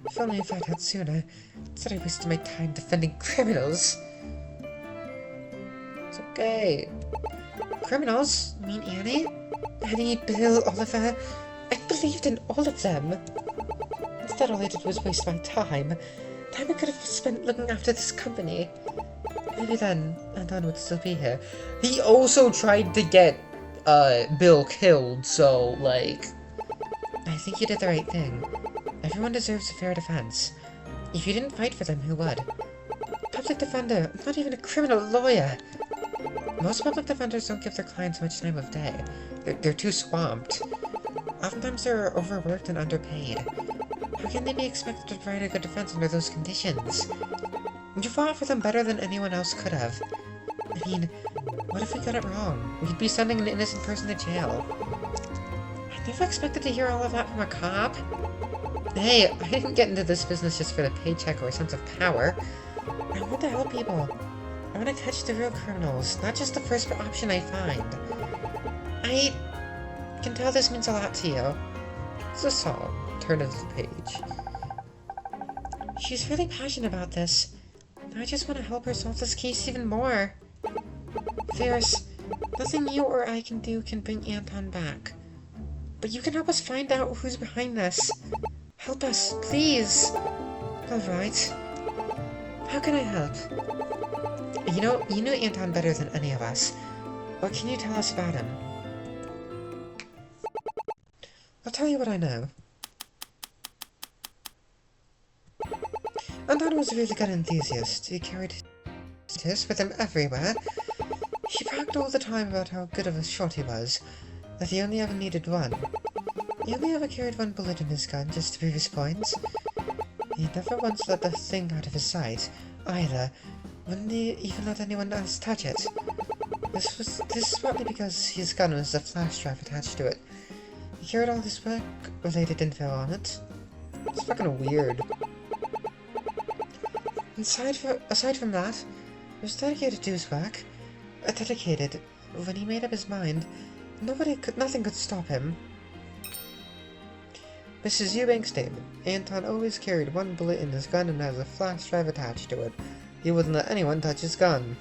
If only I found out sooner, instead I wasted my time defending criminals. It's okay. Criminals? You mean Annie? Annie, Bill, Oliver? I believed in all of them. Instead, all I did was waste my time. Time I could have spent looking after this company. Maybe then, Anton would still be here. He also tried to get, Bill killed, so, like... I think you did the right thing. Everyone deserves a fair defense. If you didn't fight for them, who would? Public defender, not even a criminal lawyer. Most public defenders don't give their clients much time of day. They're too swamped. Oftentimes they're overworked and underpaid. How can they be expected to provide a good defense under those conditions? You fought for them better than anyone else could have. I mean, what if we got it wrong? We'd be sending an innocent person to jail. I never expected to hear all of that from a cop. Hey, I didn't get into this business just for the paycheck or a sense of power. I want to help people. I want to catch the real criminals, not just the first option I find. I can tell this means a lot to you. It's a song. Turn to the page. She's really passionate about this. I just want to help her solve this case even more. Ferris, nothing you or I can do can bring Anton back. But you can help us find out who's behind this. Help us, please. Alright. How can I help? You know Anton better than any of us. What can you tell us about him? I'll tell you what I know. Anton was a really good enthusiast. He carried his with him everywhere. He bragged all the time about how good of a shot he was, that he only ever needed one. He only ever carried one bullet in his gun, just to prove his point. He never once let the thing out of his sight, either. Wouldn't even let anyone else touch it. This is partly because his gun was a flash drive attached to it. He carried all his work-related info on it. It's fucking weird. Aside from that, he was dedicated to his work. Dedicated. When he made up his mind, nothing could stop him. Mrs. Eubank's statement. Anton always carried one bullet in his gun and has a flash drive attached to it. He wouldn't let anyone touch his gun.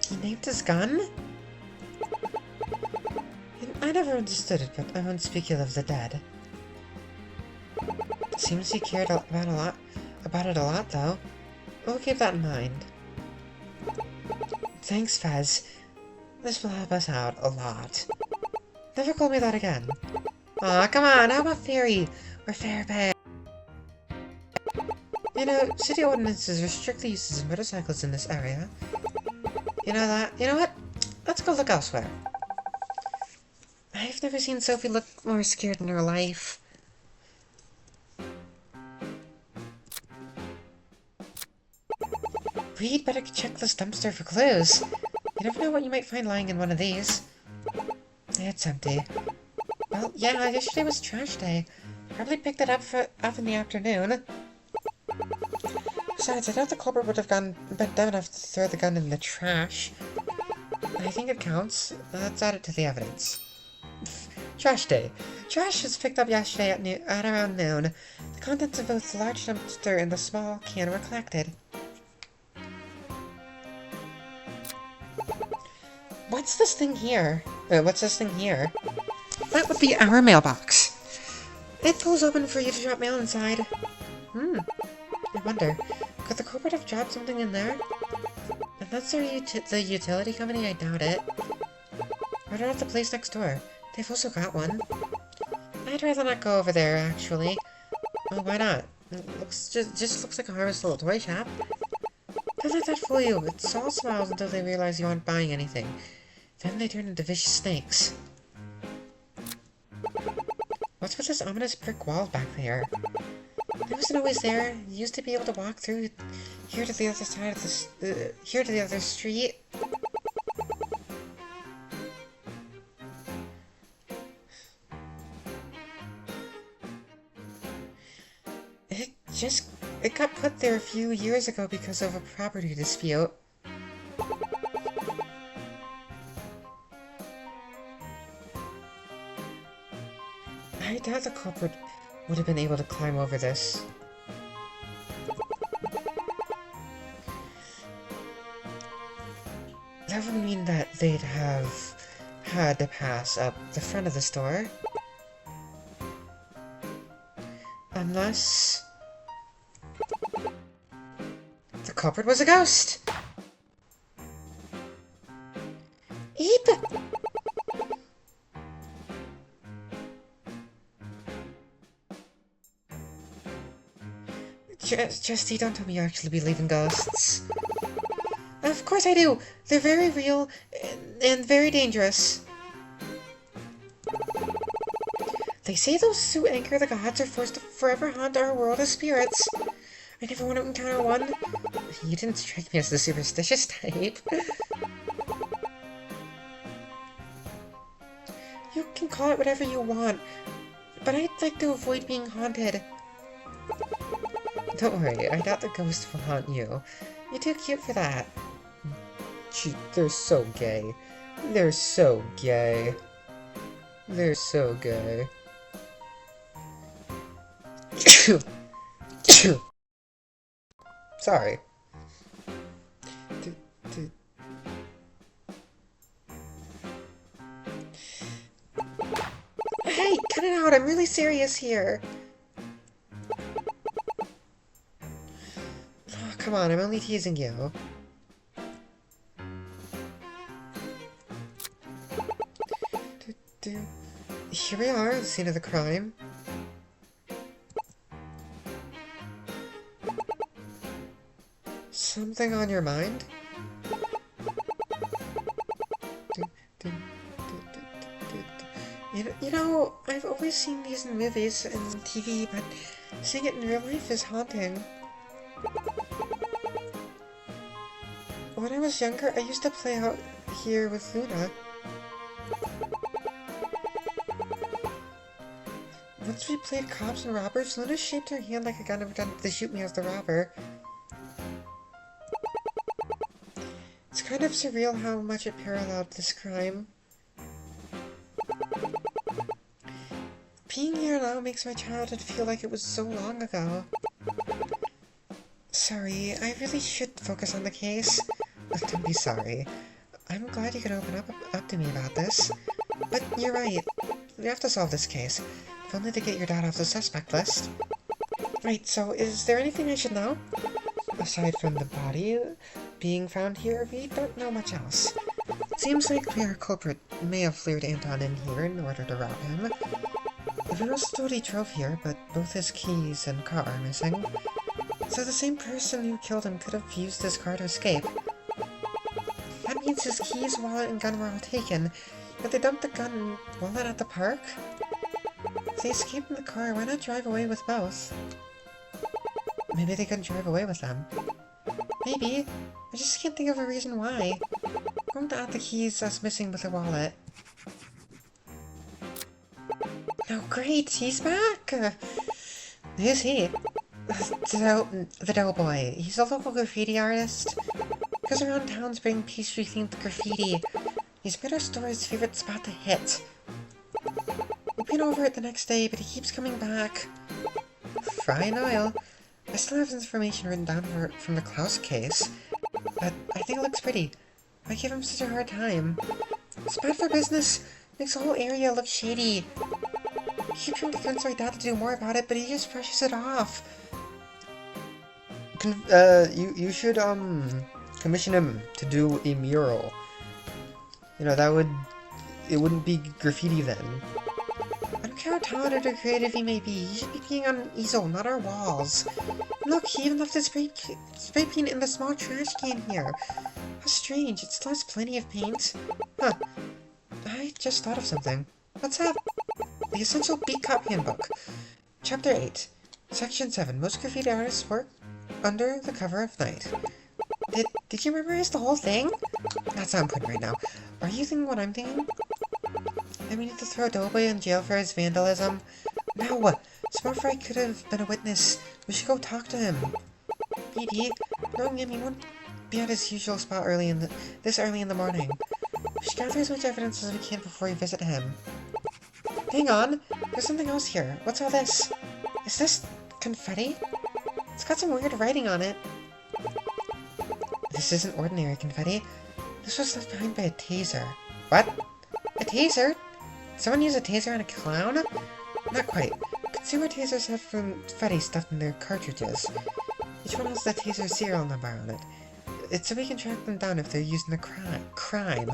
He named his gun? I never understood it, but I won't speak ill of the dead. Seems he cared about it a lot, though. We'll keep that in mind. Thanks, Fez. This will help us out a lot. Never call me that again. Aw, come on, how about Fairy? Or Fairpay? You know, city ordinances restrict the uses of motorcycles in this area. You know that? You know what? Let's go look elsewhere. I've never seen Sophie look more scared in her life. We'd better check this dumpster for clues. You never know what you might find lying in one of these. It's empty. Well, yeah, yesterday was trash day. Probably picked it up in the afternoon. Besides, I doubt the culprit would have been dumb enough to throw the gun in the trash. I think it counts. Let's add it to the evidence. Trash day. Trash was picked up yesterday at around noon. The contents of both the large dumpster and the small can were collected. What's this thing here? What's this thing here? That would be our mailbox. It pulls open for you to drop mail inside. I wonder, could the culprit have dropped something in there? If that's the utility company, I doubt it. What about the place next door? They've also got one. I'd rather not go over there, actually. Oh, why not? It just looks like a harmless little toy shop. Don't let that fool you. It's all smiles until they realize you aren't buying anything. Then they turn into vicious snakes. What's with this ominous brick wall back there? It wasn't always there. You used to be able to walk through here to the other side of here to the other street. It got put there a few years ago because of a property dispute. I doubt the culprit would have been able to climb over this. That would mean that they'd have had to pass up the front of the store. Unless the culprit was a ghost! Eep! Justy, don't tell me you actually believe in ghosts. Of course I do! They're very real and very dangerous. They say those who anchor the gods are forced to forever haunt our world as spirits. I never want to encounter one. You didn't strike me as the superstitious type. You can call it whatever you want, but I'd like to avoid being haunted. Don't worry, I doubt the ghost will haunt you. You're too cute for that. Gee, they're so gay. They're so gay. They're so gay. Sorry. Hey, cut it out, I'm really serious here. Oh, come on, I'm only teasing you. Here we are, at the scene of the crime. Something on your mind? You know, I've always seen these in movies and TV, but seeing it in real life is haunting. When I was younger, I used to play out here with Luna. Once we played cops and robbers, Luna shaped her hand like a gun and pretended to shoot me as the robber. It's kind of surreal how much it paralleled this crime. Being here now makes my childhood feel like it was so long ago. Sorry, I really should focus on the case. Don't be sorry. I'm glad you could open up to me about this. But you're right. We have to solve this case. If only to get your dad off the suspect list. Right, so is there anything I should know? Aside from the body, being found here, we don't know much else. Seems likely our culprit may have lured Anton in here in order to rob him. The Venus thought he drove here, but both his keys and car are missing. So the same person who killed him could have used his car to escape. That means his keys, wallet, and gun were all taken, but they dumped the gun and wallet at the park? If they escaped in the car, why not drive away with both? Maybe they couldn't drive away with them. Maybe. I just can't think of a reason why. I'm going to add the keys as missing with the wallet. Oh great, he's back! Who's he? The Doughboy. He's a local graffiti artist. Goes around town spraying pastry-themed graffiti. He's made our store his favorite spot to hit. We've been over it the next day, but he keeps coming back. Frying oil. I still have information written down from the Klaus case, but I think it looks pretty. Why give him such a hard time? It's bad for business. Makes the whole area look shady. I keep trying to convince my dad to do more about it, but he just brushes it off. You should, commission him to do a mural. You know, it wouldn't be graffiti then. I don't care how talented or creative he may be, he should be painting on an easel, not our walls. And look, he even left his spray paint in the small trash can here. How strange, it still has plenty of paint. Huh. I just thought of something. What's that? The Essential Beat Cop Handbook. Chapter 8. Section 7. Most graffiti artists work under the cover of night. Did you memorize the whole thing? That's what I'm putting right now. Are you thinking what I'm thinking? Then we need to throw Doughboy in jail for his vandalism? No! Smart Fry could have been a witness. We should go talk to him. Maybe. Knowing him, he won't be at his usual spot this early in the morning. We should gather as much evidence as we can before we visit him. Hang on! There's something else here. What's all this? Is this confetti? It's got some weird writing on it. This isn't ordinary confetti. This was left behind by a taser. What? A taser? Did someone use a taser on a clown? Not quite. Consumer tasers have confetti stuffed in their cartridges. Each one has the taser serial number on it. It's so we can track them down if they're used in a crime.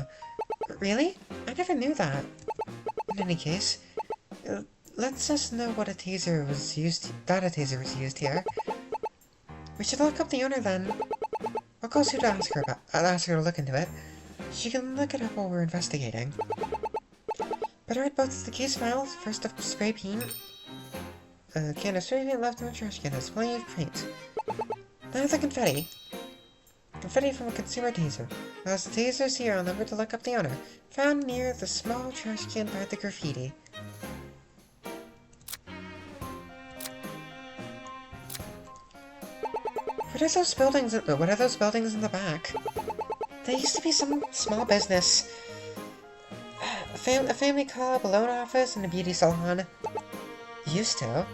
Really? I never knew that. In any case, let's just know what a taser was used here. We should look up the owner then. I'll go see to ask her I'll ask her to look into it. She can look it up while we're investigating. Better read both the case files. First up, spray paint. A can of spray paint left in the trash can has plenty of paint. Now the confetti. Confetti from a consumer taser. Allows the taser serial number to look up the owner. Found near the small trash can by the graffiti. What are those buildings in the back? There used to be some small business. A family club, a loan office, and a beauty salon. Used to.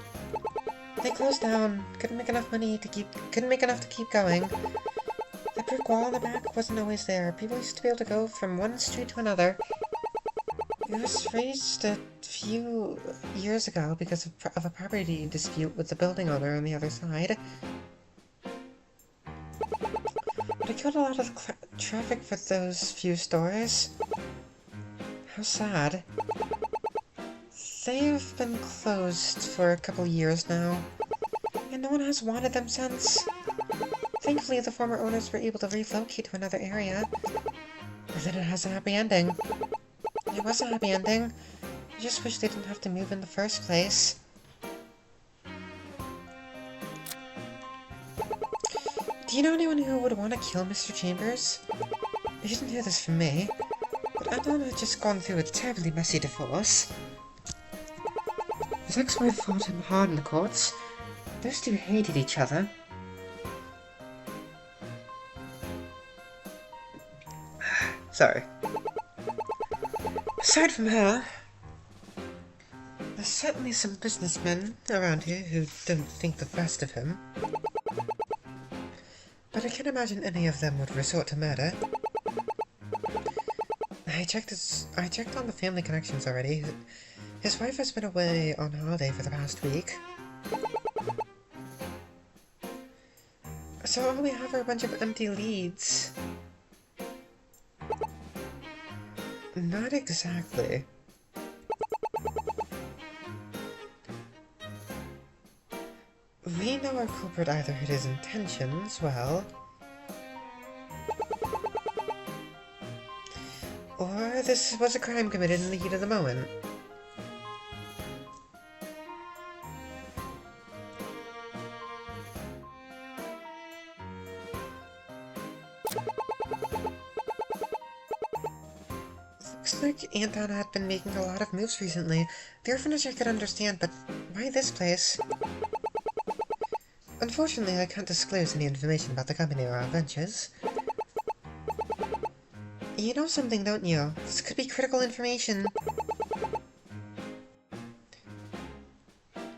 They closed down. Couldn't make enough to keep going. The brick wall in the back wasn't always there. People used to be able to go from one street to another. It was raised a few years ago because of a property dispute with the building owner on the other side. But it killed a lot of traffic for those few stores. How sad. They've been closed for a couple years now, and no one has wanted them since. Thankfully, the former owners were able to relocate to another area. And then it has a happy ending. It was a happy ending. I just wish they didn't have to move in the first place. Do you know anyone who would want to kill Mr. Chambers? You didn't hear this from me, but Anton had just gone through a terribly messy divorce. His ex-wife fought him hard in the courts. Those two hated each other. Sorry. Aside from her, there's certainly some businessmen around here who don't think the best of him. But I can't imagine any of them would resort to murder. I checked on the family connections already. His wife has been away on holiday for the past week. So all we have are a bunch of empty leads. Not exactly. We know our culprit either hid his intentions well, or this was a crime committed in the heat of the moment. Looks like Anton had been making a lot of moves recently. The orphanage I could understand, but why this place? Unfortunately, I can't disclose any information about the company or our ventures. You know something, don't you? This could be critical information.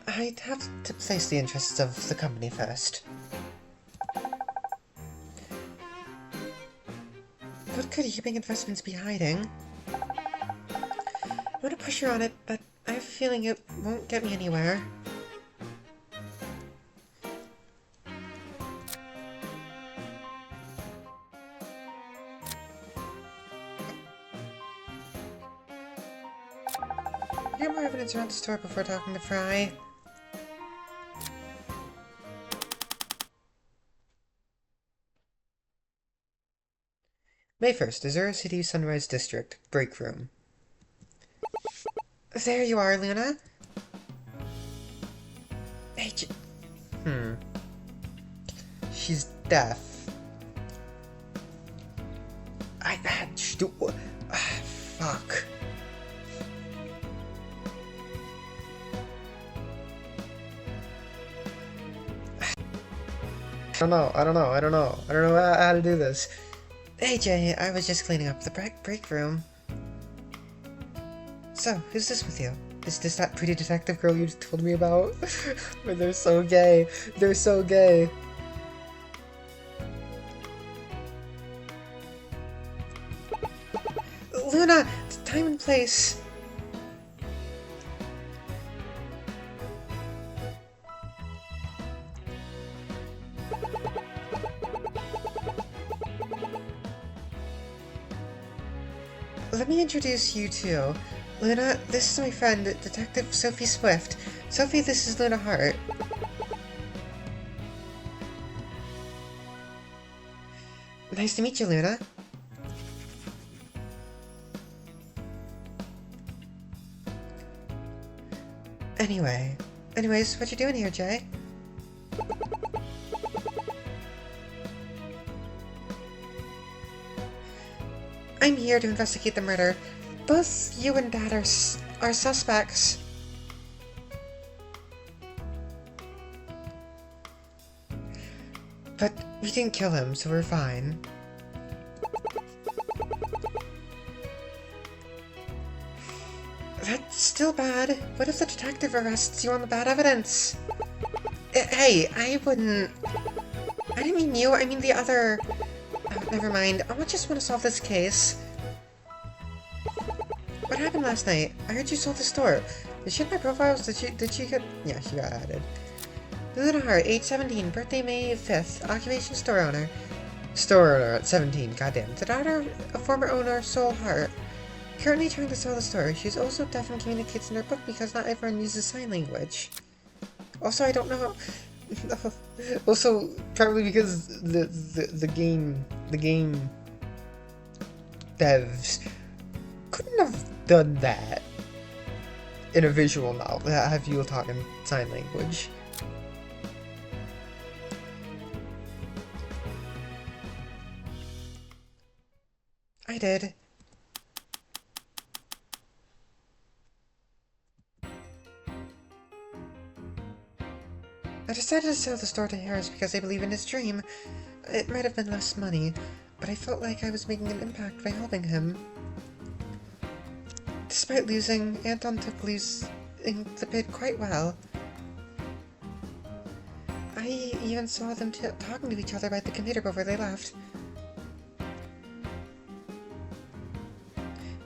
I'd have to place the interests of the company first. What could Heaping Investments be hiding? I want to push her on it, but I have a feeling it won't get me anywhere. Get more evidence around the store before talking to Fry. May 1st, Azura City Sunrise District, break room. There you are, Luna. Hey, She's deaf. Fuck. I don't know how to do this. Hey Jay, I was just cleaning up the break room. So, who's this with you? Is this that pretty detective girl you told me about? But they're so gay. They're so gay. Luna! Time and place. Let me introduce you two. Luna, this is my friend, Detective Sophie Swift. Sophie, this is Luna Hart. Nice to meet you, Luna. Anyways, what you doing here, Jay? I'm here to investigate the murder. Both you and Dad are suspects. But we didn't kill him, so we're fine. That's still bad. What if the detective arrests you on the bad evidence? Hey, I wouldn't... I didn't mean you, I mean the other... Oh, never mind. I just want to solve this case. What happened last night? I heard you sold the store. Did she have my profiles? Did she get... Yeah, she got added. Luna Hart, age 17, birthday May 5th, occupation store owner. Store owner at 17, goddamn. The daughter of former owner Soul Hart. Currently trying to sell the store. She's also deaf and communicates in her book because not everyone uses sign language. Also, I don't know how... Also, probably because the game devs couldn't have done that in a visual novel, have you talk in sign language. I did. I decided to sell the store to Harris because I believe in his dream. It might have been less money, but I felt like I was making an impact by helping him. Despite losing, Anton took losing the bid quite well. I even saw them talking to each other by the computer before they left.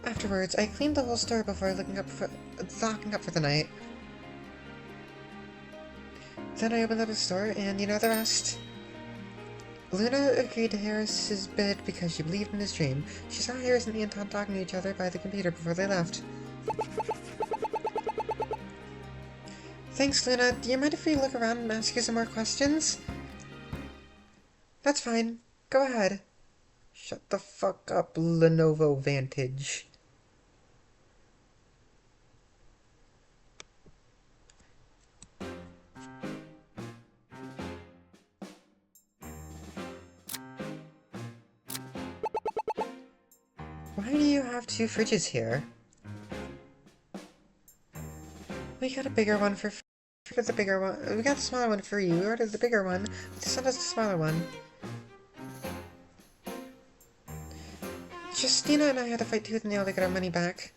Afterwards, I cleaned the whole store before locking up for the night. Then I opened up the store, and you know the rest. Luna agreed to Harris's bid because she believed in his dream. She saw Harris and Anton talking to each other by the computer before they left. Thanks, Luna. Do you mind if we look around and ask you some more questions? That's fine. Go ahead. Shut the fuck up, Lenovo Vantage. Why do you have two fridges here? We got a bigger one for the bigger one. We got the smaller one for you. We ordered the bigger one. Just send us the smaller one. Justina and I had to fight tooth and nail to get our money back.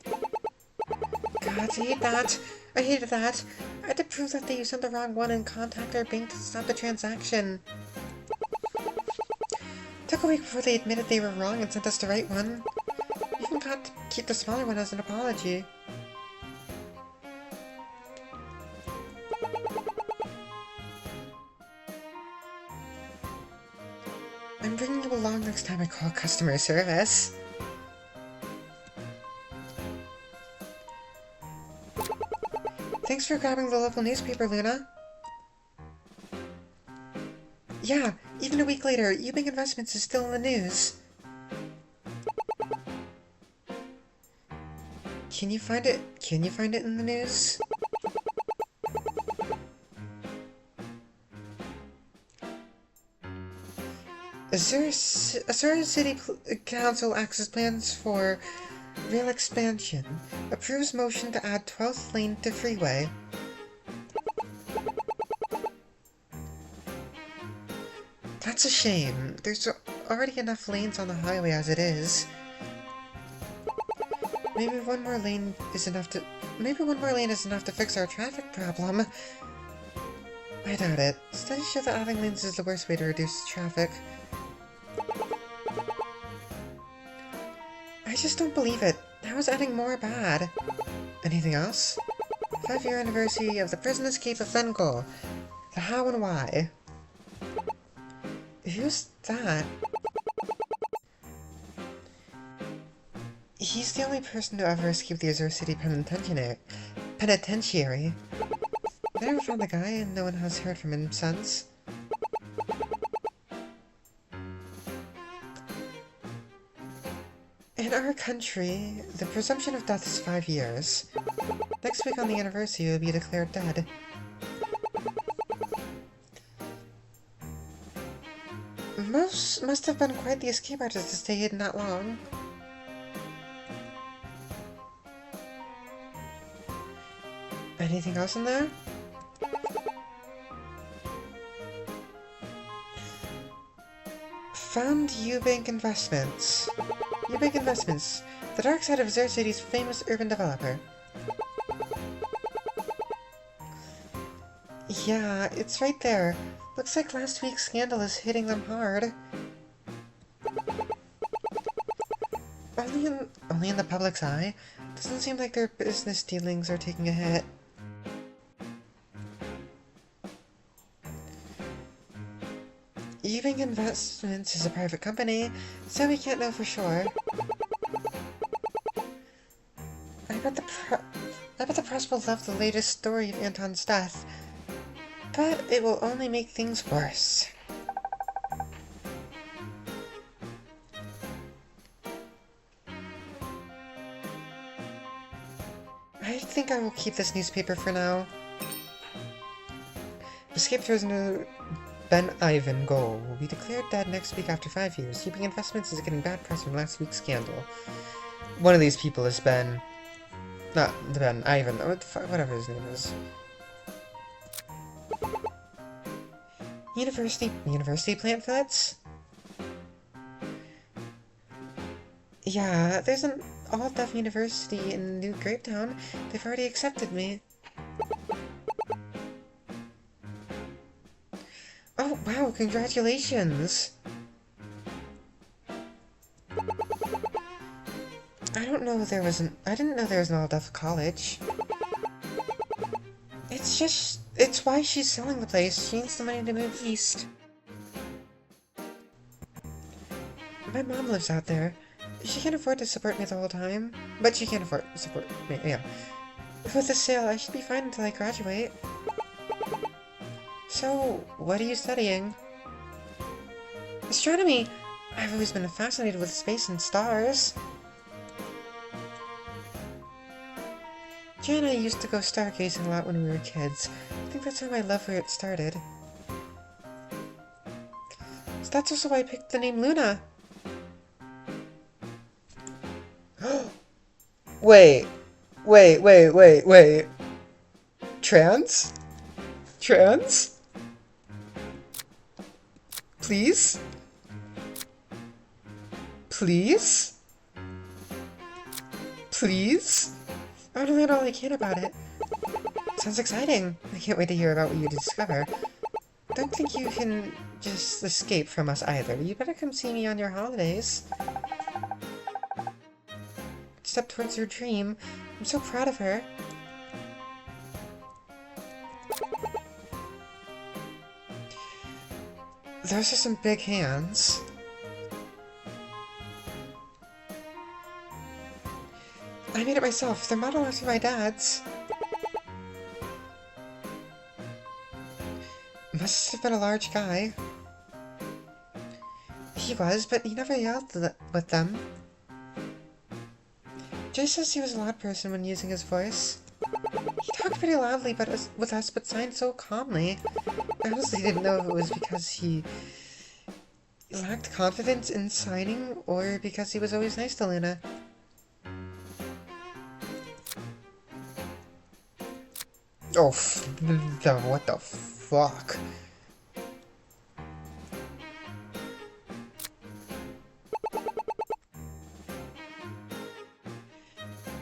God, I hate that. I hated that. I had to prove that they sent the wrong one and contact our bank to stop the transaction. Took a week before they admitted they were wrong and sent us the right one. We even got to keep the smaller one as an apology. I'm bringing you along next time I call customer service. Thanks for grabbing the local newspaper, Luna. Yeah, even a week later, Ubing Investments is still in the news. Can you find it? Can you find it in the news? Azure City Council access plans for rail expansion. Approves motion to add 12th lane to freeway. That's a shame. There's already enough lanes on the highway as it is. Maybe one more lane is enough to fix our traffic problem. I doubt it. Studies show that adding lanes is the worst way to reduce traffic. I just don't believe it. How is adding more bad? Anything else? 5-year anniversary of the prison escape of Fengol. The how and why. Who's that? He's the only person to ever escape the Azure City Penitentiary. They never found the guy, and no one has heard from him since. In our country, the presumption of death is 5 years. Next week on the anniversary, he will be declared dead. Must have been quite the escape artist to stay hidden that long. Anything else in there? Found Ubank Investments. Ubank Investments, the dark side of Azure City's famous urban developer. Yeah, it's right there. Looks like last week's scandal is hitting them hard. Only in the public's eye. Doesn't seem like their business dealings are taking a hit. Ubing Investments is a private company, so we can't know for sure. I bet the press will love the latest story of Anton's death, but it will only make things worse. I think I will keep this newspaper for now. Escaped prisoner Ben Ivan Goal will be declared dead next week after 5 years. Ubing Investments is getting bad press from last week's scandal. One of these people is Ben. Not Ben Ivan. Whatever his name is. University plant fillets? Yeah, there's an all-deaf university in New Grapetown. They've already accepted me. Oh, wow, congratulations! I didn't know there was an all-deaf college. It's why she's selling the place. She needs the money to move east. My mom lives out there. She can't afford to support me the whole time, but she can't afford to support me, yeah. With the sale, I should be fine until I graduate. So, what are you studying? Astronomy! I've always been fascinated with space and stars. Jay and I used to go stargazing a lot when we were kids. I think that's how my love for it started. So that's also why I picked the name Luna. Wait, wait. Trans? Trans? Please? Please? Please? I don't know all I can about it. Sounds exciting. I can't wait to hear about what you discover. Don't think you can just escape from us either. You better come see me on your holidays. Step towards your dream. I'm so proud of her. Those are some big hands. I made it myself. They're modeled after my dad's. Must have been a large guy. He was, but he never yelled with them. Jay says he was a loud person when using his voice. He talked pretty loudly with us, but signed so calmly. I honestly didn't know if it was because he lacked confidence in signing, or because he was always nice to Luna. Oh, what the fuck?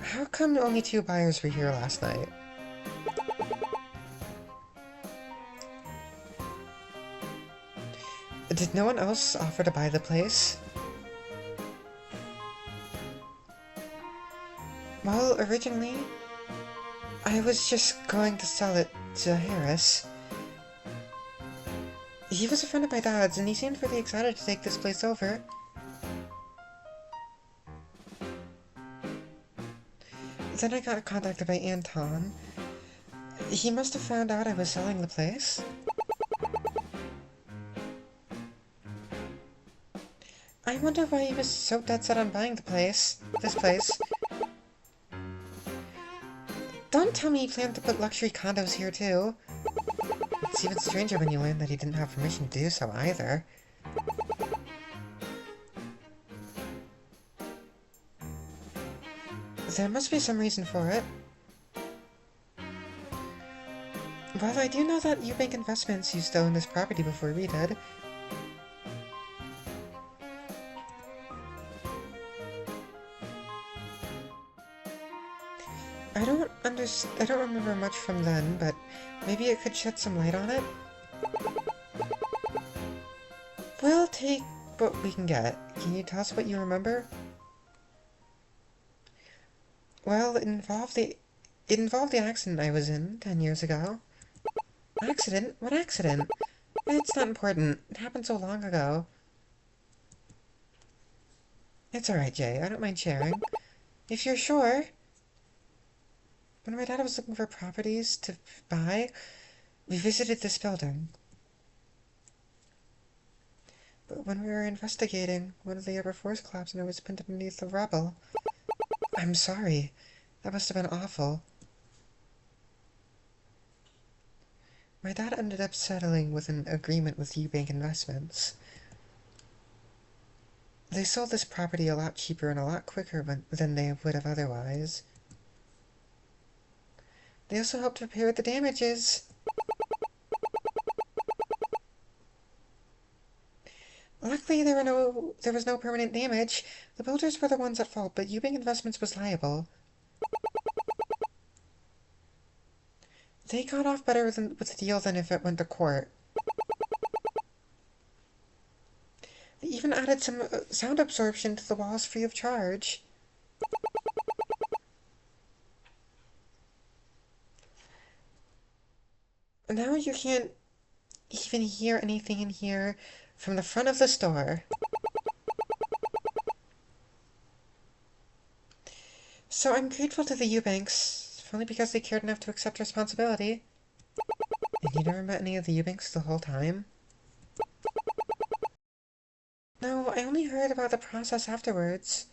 How come only 2 buyers were here last night? Did no one else offer to buy the place? Well, originally, I was just going to sell it to Harris. He was a friend of my dad's, and he seemed really excited to take this place over. Then I got contacted by Anton. He must have found out I was selling the place. I wonder why he was so dead set on buying this place. Don't tell me he planned to put luxury condos here too. It's even stranger when you learn that he didn't have permission to do so either. There must be some reason for it. Well, I do know that Eubank Investments used to own this property before we did. I don't remember much from then, but maybe it could shed some light on it? We'll take what we can get. Can you tell us what you remember? Well, it involved the accident I was in 10 years ago. Accident? What accident? It's not important. It happened so long ago. It's alright, Jay. I don't mind sharing. If you're sure. When my dad was looking for properties to buy, we visited this building. But when we were investigating, one of the upper floors collapsed and I was pinned underneath the rubble. I'm sorry. That must have been awful. My dad ended up settling with an agreement with Eubank Investments. They sold this property a lot cheaper and a lot quicker than they would have otherwise. They also helped repair the damages. Luckily, there was no permanent damage. The builders were the ones at fault, but Eubank Investments was liable. They got off better with the deal than if it went to court. They even added some sound absorption to the walls free of charge. Now you can't even hear anything in here from the front of the store. So I'm grateful to the Eubanks, only because they cared enough to accept responsibility. And you never met any of the Eubanks the whole time? No, I only heard about the process afterwards.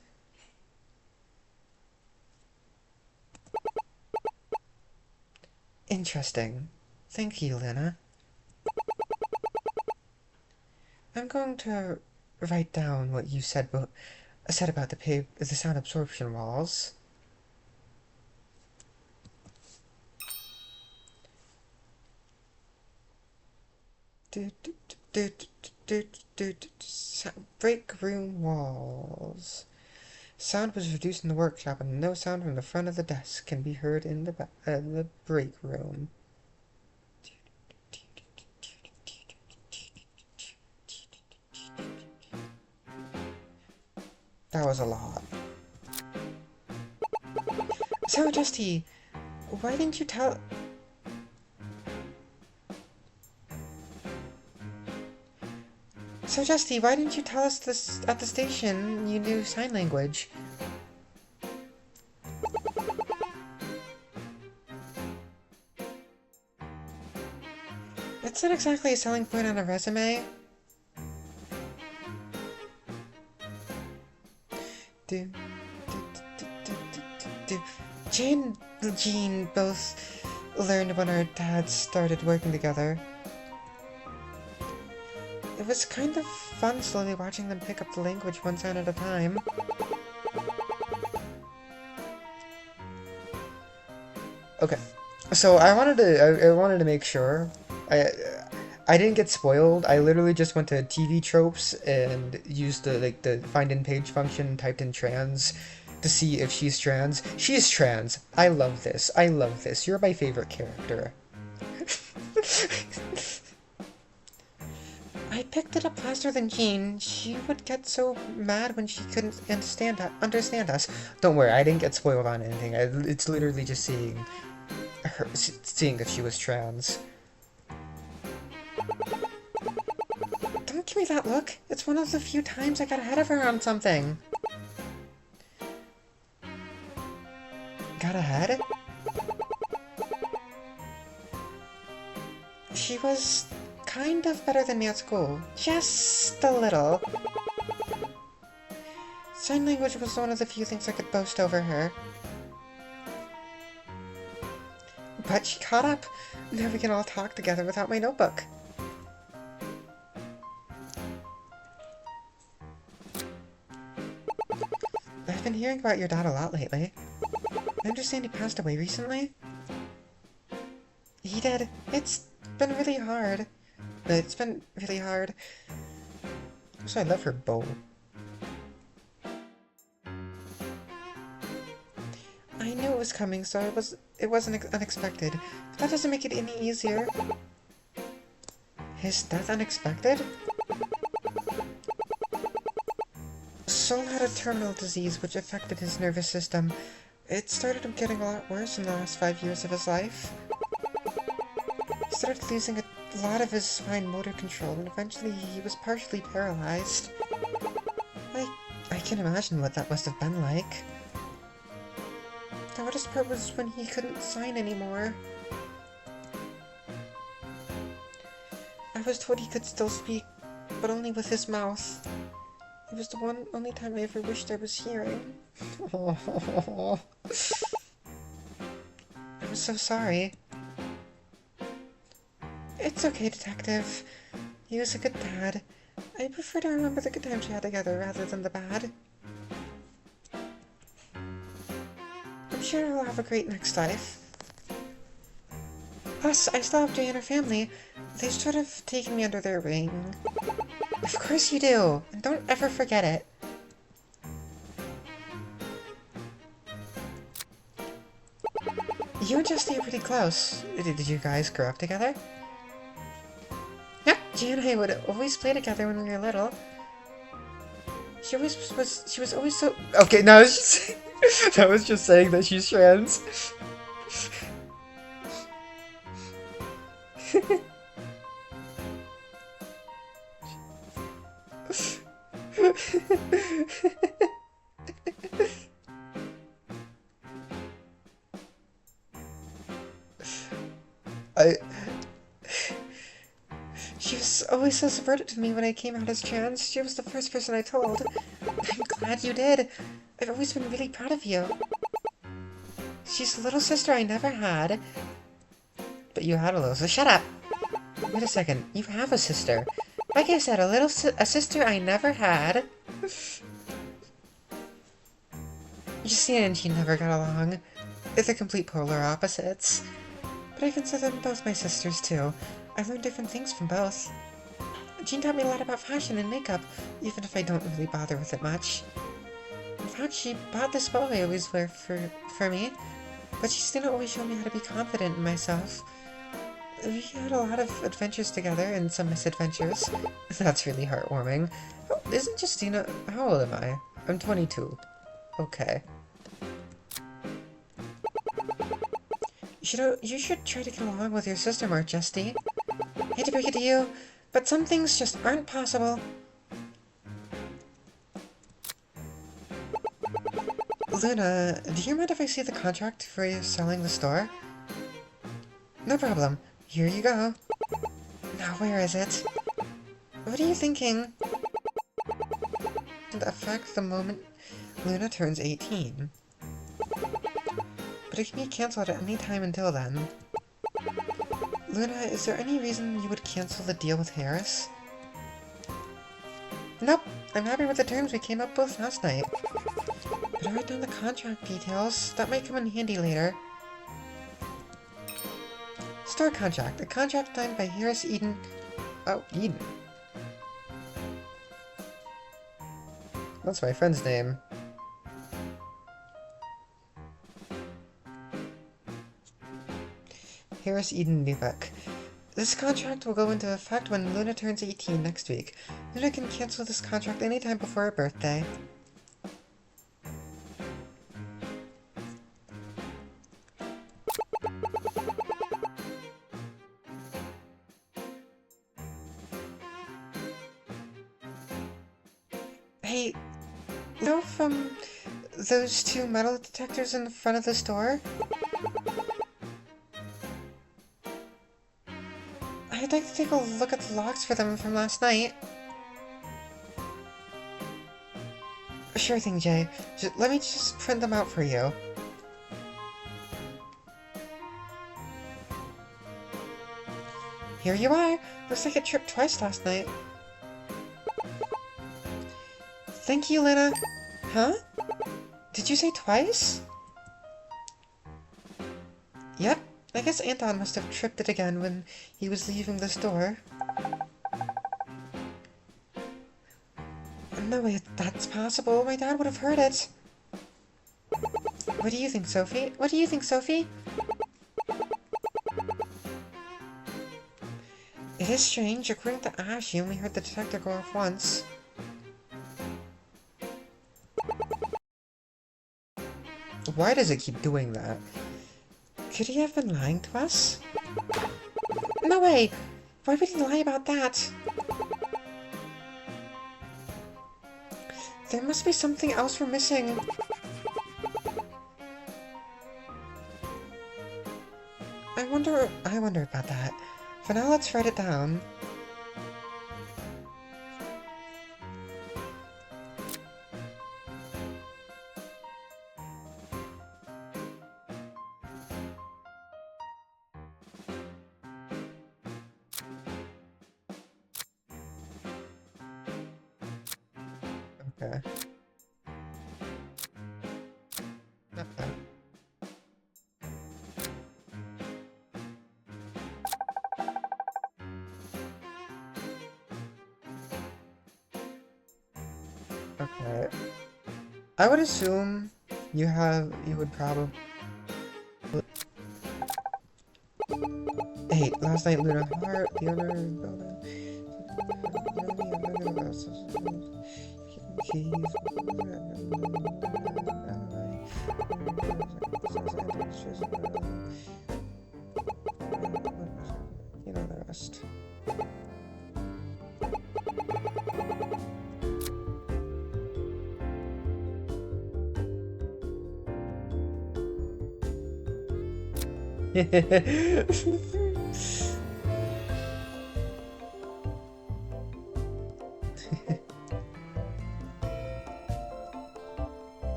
Interesting. Thank you, Lena. I'm going to write down what you said about the sound absorption walls. Break room walls. Sound was reduced in the workshop, and no sound from the front of the desk can be heard in the break room. That was a lot. So, Justy, why didn't you tell... So, Justy, why didn't you tell us this at the station you knew sign language? It's not exactly a selling point on a resume. Do, do. Jane and Jean both learned when our dads started working together. It was kind of fun slowly watching them pick up the language one sound at a time. Okay, so I wanted to make sure I I didn't get spoiled. I literally just went to TV tropes and used the find in page function, typed in trans to see if she's trans. She's trans. I love this. I love this. You're my favorite character. I picked it up faster than Jean. She would get so mad when she couldn't understand us. Don't worry, I didn't get spoiled on anything. It's literally just seeing if she was trans. Don't give me that look. It's one of the few times I got ahead of her on something. Got ahead? She was kind of better than me at school. Just a little. Sign language was one of the few things I could boast over her. But she caught up. Now we can all talk together without my notebook. I've been hearing about your dad a lot lately. I understand he passed away recently? He did. It's been really hard. It's been really hard. So I love her bow. I knew it was coming, so it wasn't unexpected. But that doesn't make it any easier. His death unexpected? Sol had a terminal disease which affected his nervous system. It started getting a lot worse in the last 5 years of his life. He started losing a lot of his fine motor control, and eventually he was partially paralyzed. I can imagine what that must have been like. The hardest part was when he couldn't sign anymore. I was told he could still speak, but only with his mouth. It was the only time I ever wished I was hearing. I'm so sorry. It's okay, Detective. He was a good dad. I prefer to remember the good times we had together rather than the bad. I'm sure he'll have a great next life. Plus, I still have Jay and her family. They've sort of taken me under their wing. Of course you do, and don't ever forget it. You and Justy are pretty close. Did you guys grow up together? Yep, Jay and I would always play together when we were little. She was always so... Okay, no, that was just saying that she's trans. I... She was always so supportive to me when I came out as trans. She was the first person I told. I'm glad you did. I've always been really proud of you. She's the little sister I never had. But you had a little sister. Shut up! Wait a second. You have a sister. Like I said, a sister I never had. Justine and she never got along. They're complete polar opposites. But I consider them both my sisters, too. I learned different things from both. Jean taught me a lot about fashion and makeup, even if I don't really bother with it much. In fact, she bought this bow I always wear for me, but she didn't always show me how to be confident in myself. We had a lot of adventures together and some misadventures. That's really heartwarming. Oh, isn't Justina... How old am I? I'm 22. Okay. You should try to get along with your sister more, Justy. Hate to break it to you, but some things just aren't possible. Luna, do you mind if I see the contract for you selling the store? No problem. Here you go. Now where is it? What are you thinking? In effect, the moment Luna turns 18. But it can be cancelled at any time until then. Luna, is there any reason you would cancel the deal with Harris? Nope, I'm happy with the terms we came up with last night. But I write down the contract details. That might come in handy later. Store contract. A contract signed by Harris Eden... Oh, Eden. That's my friend's name. Harris Eden Newbeck. This contract will go into effect when Luna turns 18 next week. Luna can cancel this contract anytime before her birthday. Hey, you know from those two metal detectors in the front of the store? I'd like to take a look at the logs for them from last night. Sure thing, Jay. Let me just print them out for you. Here you are! Looks like it tripped twice last night. Thank you, Lena. Huh? Did you say twice? Yep. I guess Anton must have tripped it again when he was leaving the store. No way that's possible. My dad would have heard it. What do you think, Sophie? What do you think, Sophie? It is strange. According to Ash, he only heard the detector go off once. Why does it keep doing that? Could he have been lying to us? No way! Why would he lie about that? There must be something else we're missing. I wonder about that. For now, let's write it down. Okay. Okay. Okay. I would assume you would probably... Hey, last night Luna Hart, the owner of the building... You know the rest.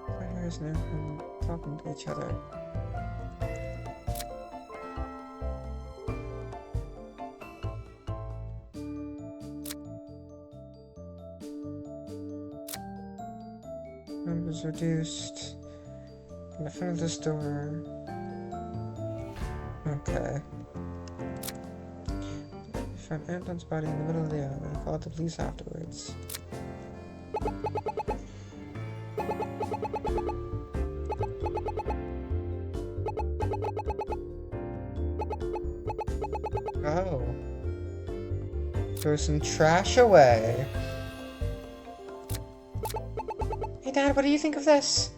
My hair is now from talking to each other. It was reduced in the front of the store. Okay. We found Anton's body in the middle of the alley. Called the police afterwards. Oh. Throw some trash away. Hey Dad, what do you think of this?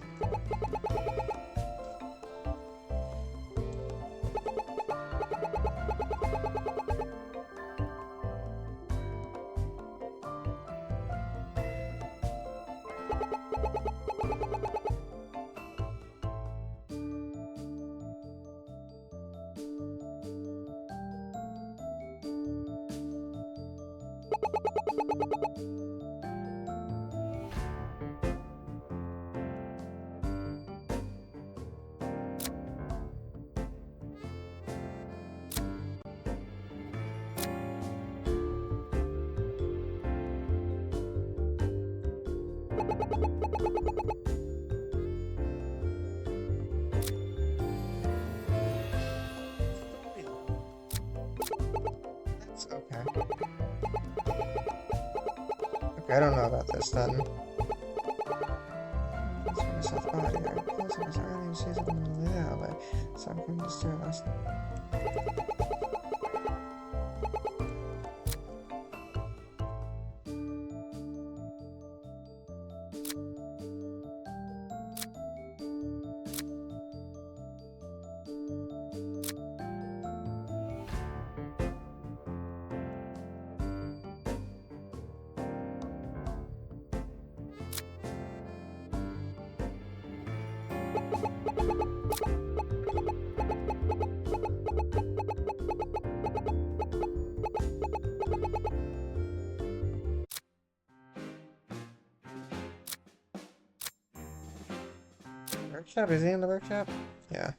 Okay. Okay, I don't know about this then. It's from a soft body. I close it. I only sees it in the middle of the alley. So I'm going to stir last night. Workshop? Is he in the workshop? Yeah.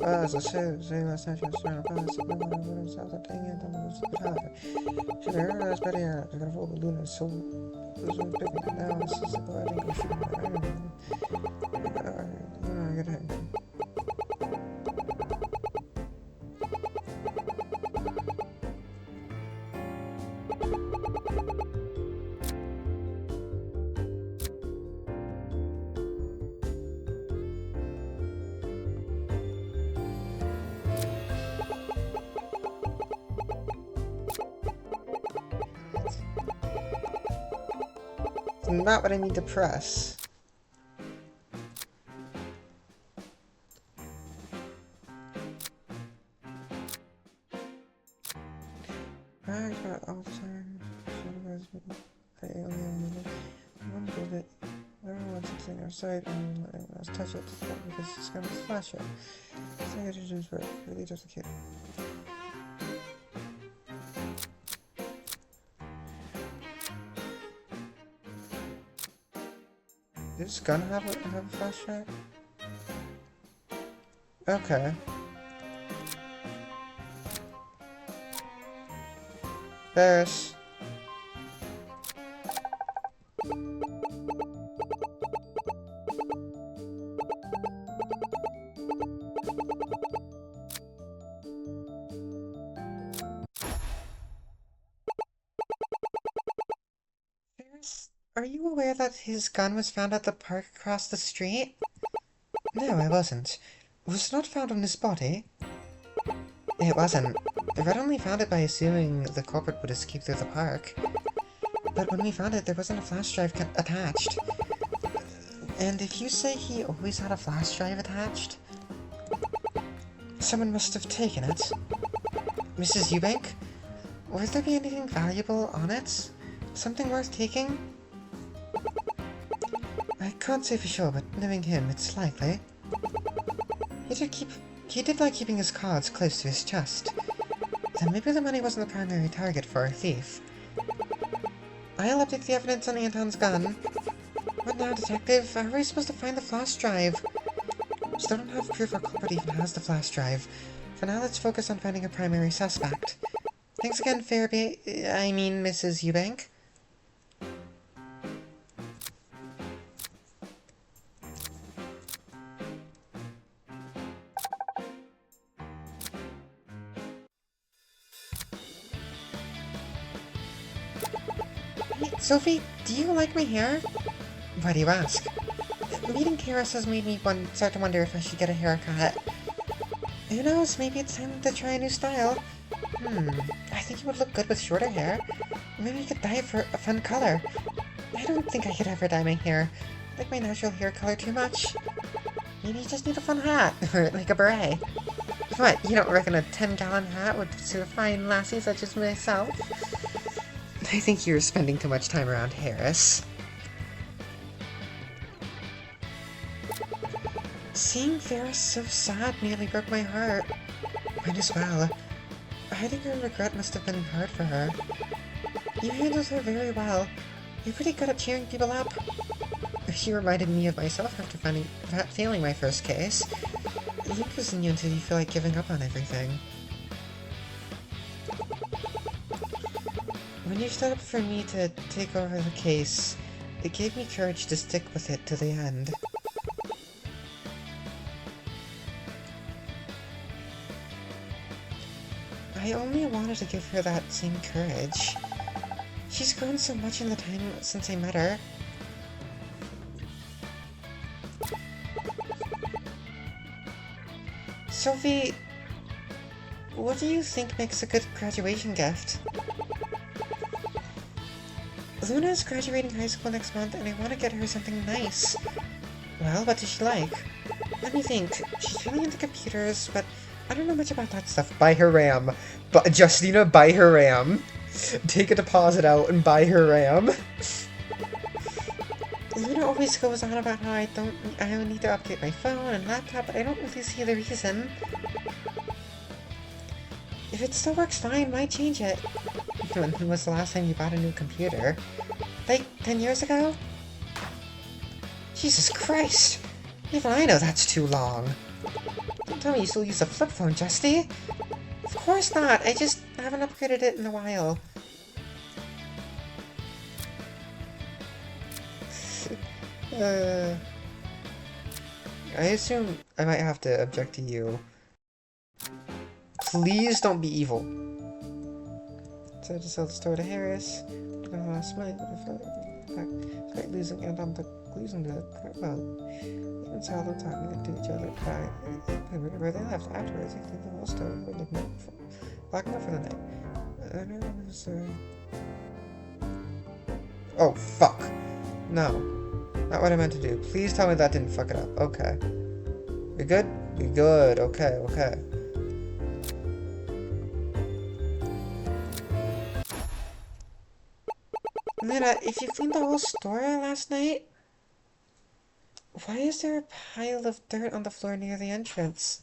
As I said, last night she was trying to find something when I was out there dang it, and it was a bit high. She heard her better here. I got a full balloon and so it was really big and now it's just like, oh, I didn't go shooting that. I don't know. You know, I gotta not what I need to press. I got all the time. I alien. I want to build it. Everyone wants something outside and let anyone else touch it because it's gonna flash it. So I gotta do this work. Really just a kid. Is this gun have a flashlight? Okay. There's... Are you aware that his gun was found at the park across the street? No, I wasn't. Was it not found on his body? It wasn't. Red only found it by assuming the culprit would escape through the park. But when we found it, there wasn't a flash drive attached. And if you say he always had a flash drive attached, someone must have taken it. Mrs. Eubank? Would there be anything valuable on it? Something worth taking? I can't say for sure, but knowing him, it's likely. He did like keeping his cards close to his chest. Then maybe the money wasn't the primary target for our thief. I'll update the evidence on Anton's gun. What now, Detective? How are we supposed to find the flash drive? Still don't have proof our culprit even has the flash drive. For now, let's focus on finding a primary suspect. Thanks again, Mrs. Eubank. Hey, Sophie, do you like my hair? Why do you ask? Meeting Karis has made me start to wonder if I should get a haircut. Who knows, maybe it's time to try a new style. I think you would look good with shorter hair. Maybe you could dye it for a fun color. I don't think I could ever dye my hair. I like my natural hair color too much. Maybe you just need a fun hat, or like a beret. What, you don't reckon a 10-gallon hat would suit a fine lassie such as myself? I think you're spending too much time around Harris. Seeing Ferris so sad nearly broke my heart. Mine as well. Hiding her regret must have been hard for her. You handled her very well. You're pretty good at cheering people up. You reminded me of myself after failing my first case. Luke isn't you until you feel like giving up on everything. When you stood up for me to take over the case, it gave me courage to stick with it to the end. I only wanted to give her that same courage. She's grown so much in the time since I met her. Sophie, what do you think makes a good graduation gift? Luna's graduating high school next month and I want to get her something nice. Well, what does she like? Let me think. She's really into computers, but I don't know much about that stuff. Buy her RAM. Justina, buy her RAM. Take a deposit out and buy her RAM. Luna always goes on about how I need to update my phone and laptop, but I don't really see the reason. If it still works fine, why change it? When was the last time you bought a new computer? Like 10 years ago? Jesus Christ! Even I know that's too long. Don't tell me you still use a flip phone, Justy. Of course not, I just haven't upgraded it in a while. I assume I might have to object to you. Please don't be evil. So I just sell the store to Harris. Last night, like losing and on the losing the well. Even saw them talking to each other. Where they left afterwards, I think the whole store would look locking up for the night. I don't know, sorry. Oh fuck! No, not what I meant to do. Please tell me that didn't fuck it up. Okay. We good? We good. Okay. Okay. Luna, if you cleaned the whole store last night, why is there a pile of dirt on the floor near the entrance?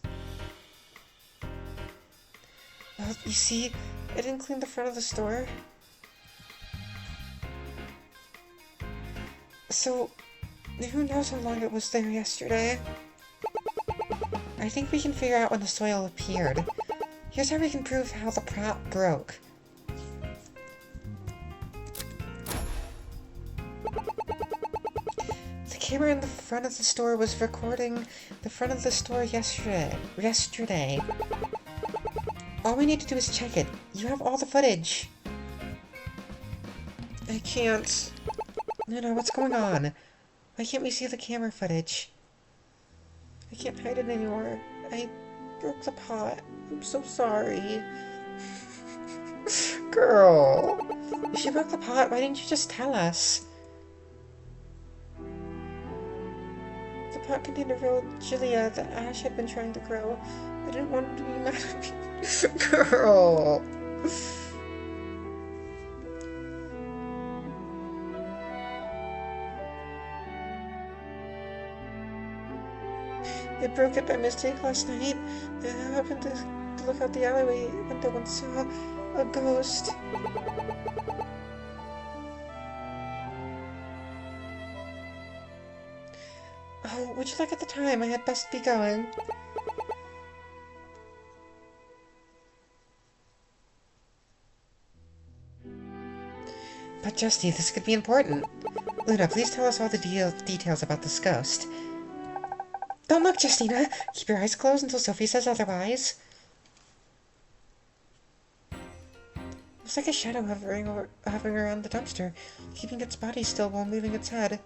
Well, you see, I didn't clean the front of the store. So, who knows how long it was there yesterday? I think we can figure out when the soil appeared. Here's how we can prove how the prop broke. The camera in the front of the store was recording the front of the store yesterday. All we need to do is check it. You have all the footage. I can't. No, what's going on? Why can't we see the camera footage? I can't hide it anymore. I broke the pot. I'm so sorry. Girl. If you broke the pot, why didn't you just tell us? The pot contained a real Julia that Ash had been trying to grow. I didn't want him to be mad at me. Girl. I broke it by mistake last night. I happened to look out the alleyway window and saw a ghost. Oh, would you like at the time? I had best be going. But Justy, this could be important. Luna, please tell us all the details about this ghost. Don't look, Justina! Keep your eyes closed until Sophie says otherwise. It was like a shadow hovering around the dumpster, keeping its body still while moving its head.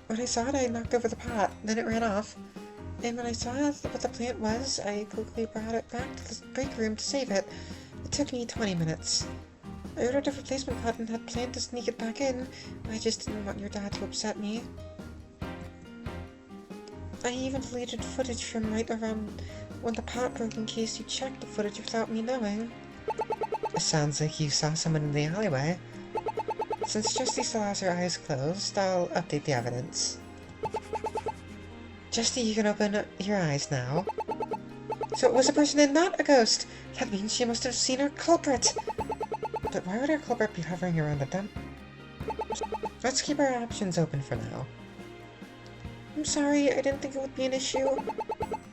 When I saw it, I knocked over the pot, then it ran off. And when I saw what the plant was, I quickly brought it back to the break room to save it. It took me 20 minutes. I ordered a replacement pot and had planned to sneak it back in. I just didn't want your dad to upset me. I even deleted footage from right around when the pot broke in case you checked the footage without me knowing. It sounds like you saw someone in the alleyway. Since Justy still has her eyes closed, I'll update the evidence. Justy, you can open your eyes now. So it was a person and not a ghost! That means she must have seen her culprit! But why would our culprit be hovering around a dump? Let's keep our options open for now. I'm sorry, I didn't think it would be an issue.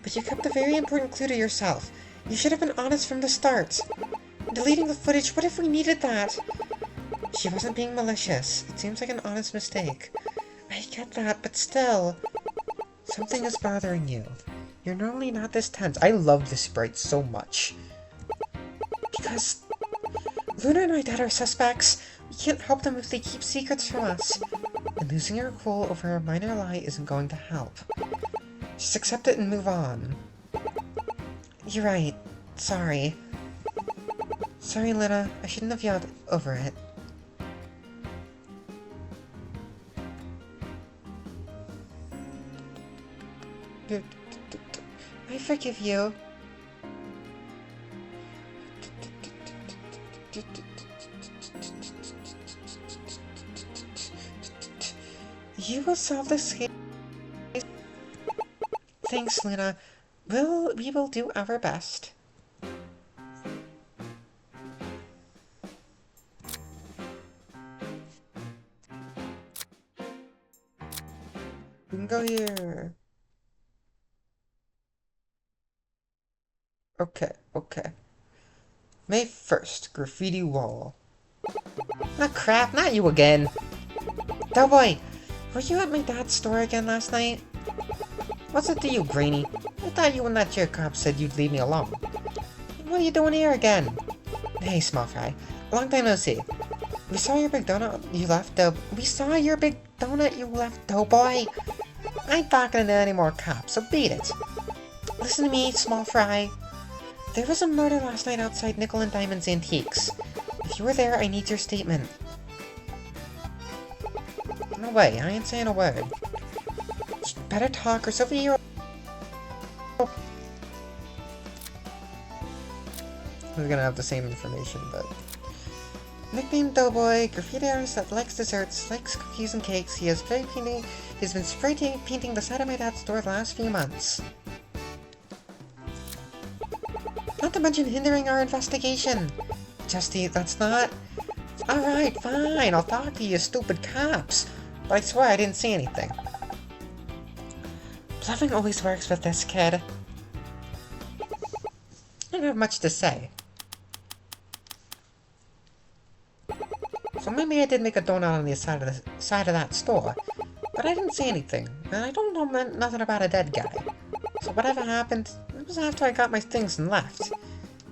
But you kept a very important clue to yourself. You should have been honest from the start. Deleting the footage, what if we needed that? She wasn't being malicious. It seems like an honest mistake. I get that, but still. Something is bothering you. You're normally not this tense. I love this sprite so much. Because Luna and my dad are suspects. We can't help them if they keep secrets from us. And losing your cool over a minor lie isn't going to help. Just accept it and move on. You're right. Sorry. Sorry, Luna. I shouldn't have yelled over it. I forgive you. You will solve this case. Thanks, Luna. We will do our best. We can go here. Okay. May 1st, graffiti wall. Ah, crap, not you again. Doughboy, were you at my dad's store again last night? What's it to you, Greenie? I thought you and that jerk cop said you'd leave me alone. What are you doing here again? Hey, small fry. Long time no see. We saw your big donut you left, doughboy. I ain't talking to any more cops, so beat it. Listen to me, small fry. There was a murder last night outside Nickel and Diamond's Antiques. If you were there, I need your statement. No way, I ain't saying a word. Just better talk or Sophie or... We're gonna have the same information, but... Nicknamed Doughboy, graffiti artist that likes desserts, likes cookies and cakes. He's been spray painting the side of my dad's store the last few months. Not to mention hindering our investigation. Justy, that's not... Alright, fine, I'll talk to you stupid cops. But I swear I didn't see anything. Bluffing always works with this kid. I don't have much to say. So maybe I did make a donut on the side of that store. But I didn't see anything, and I don't know nothing about a dead guy. So whatever happened, it was after I got my things and left.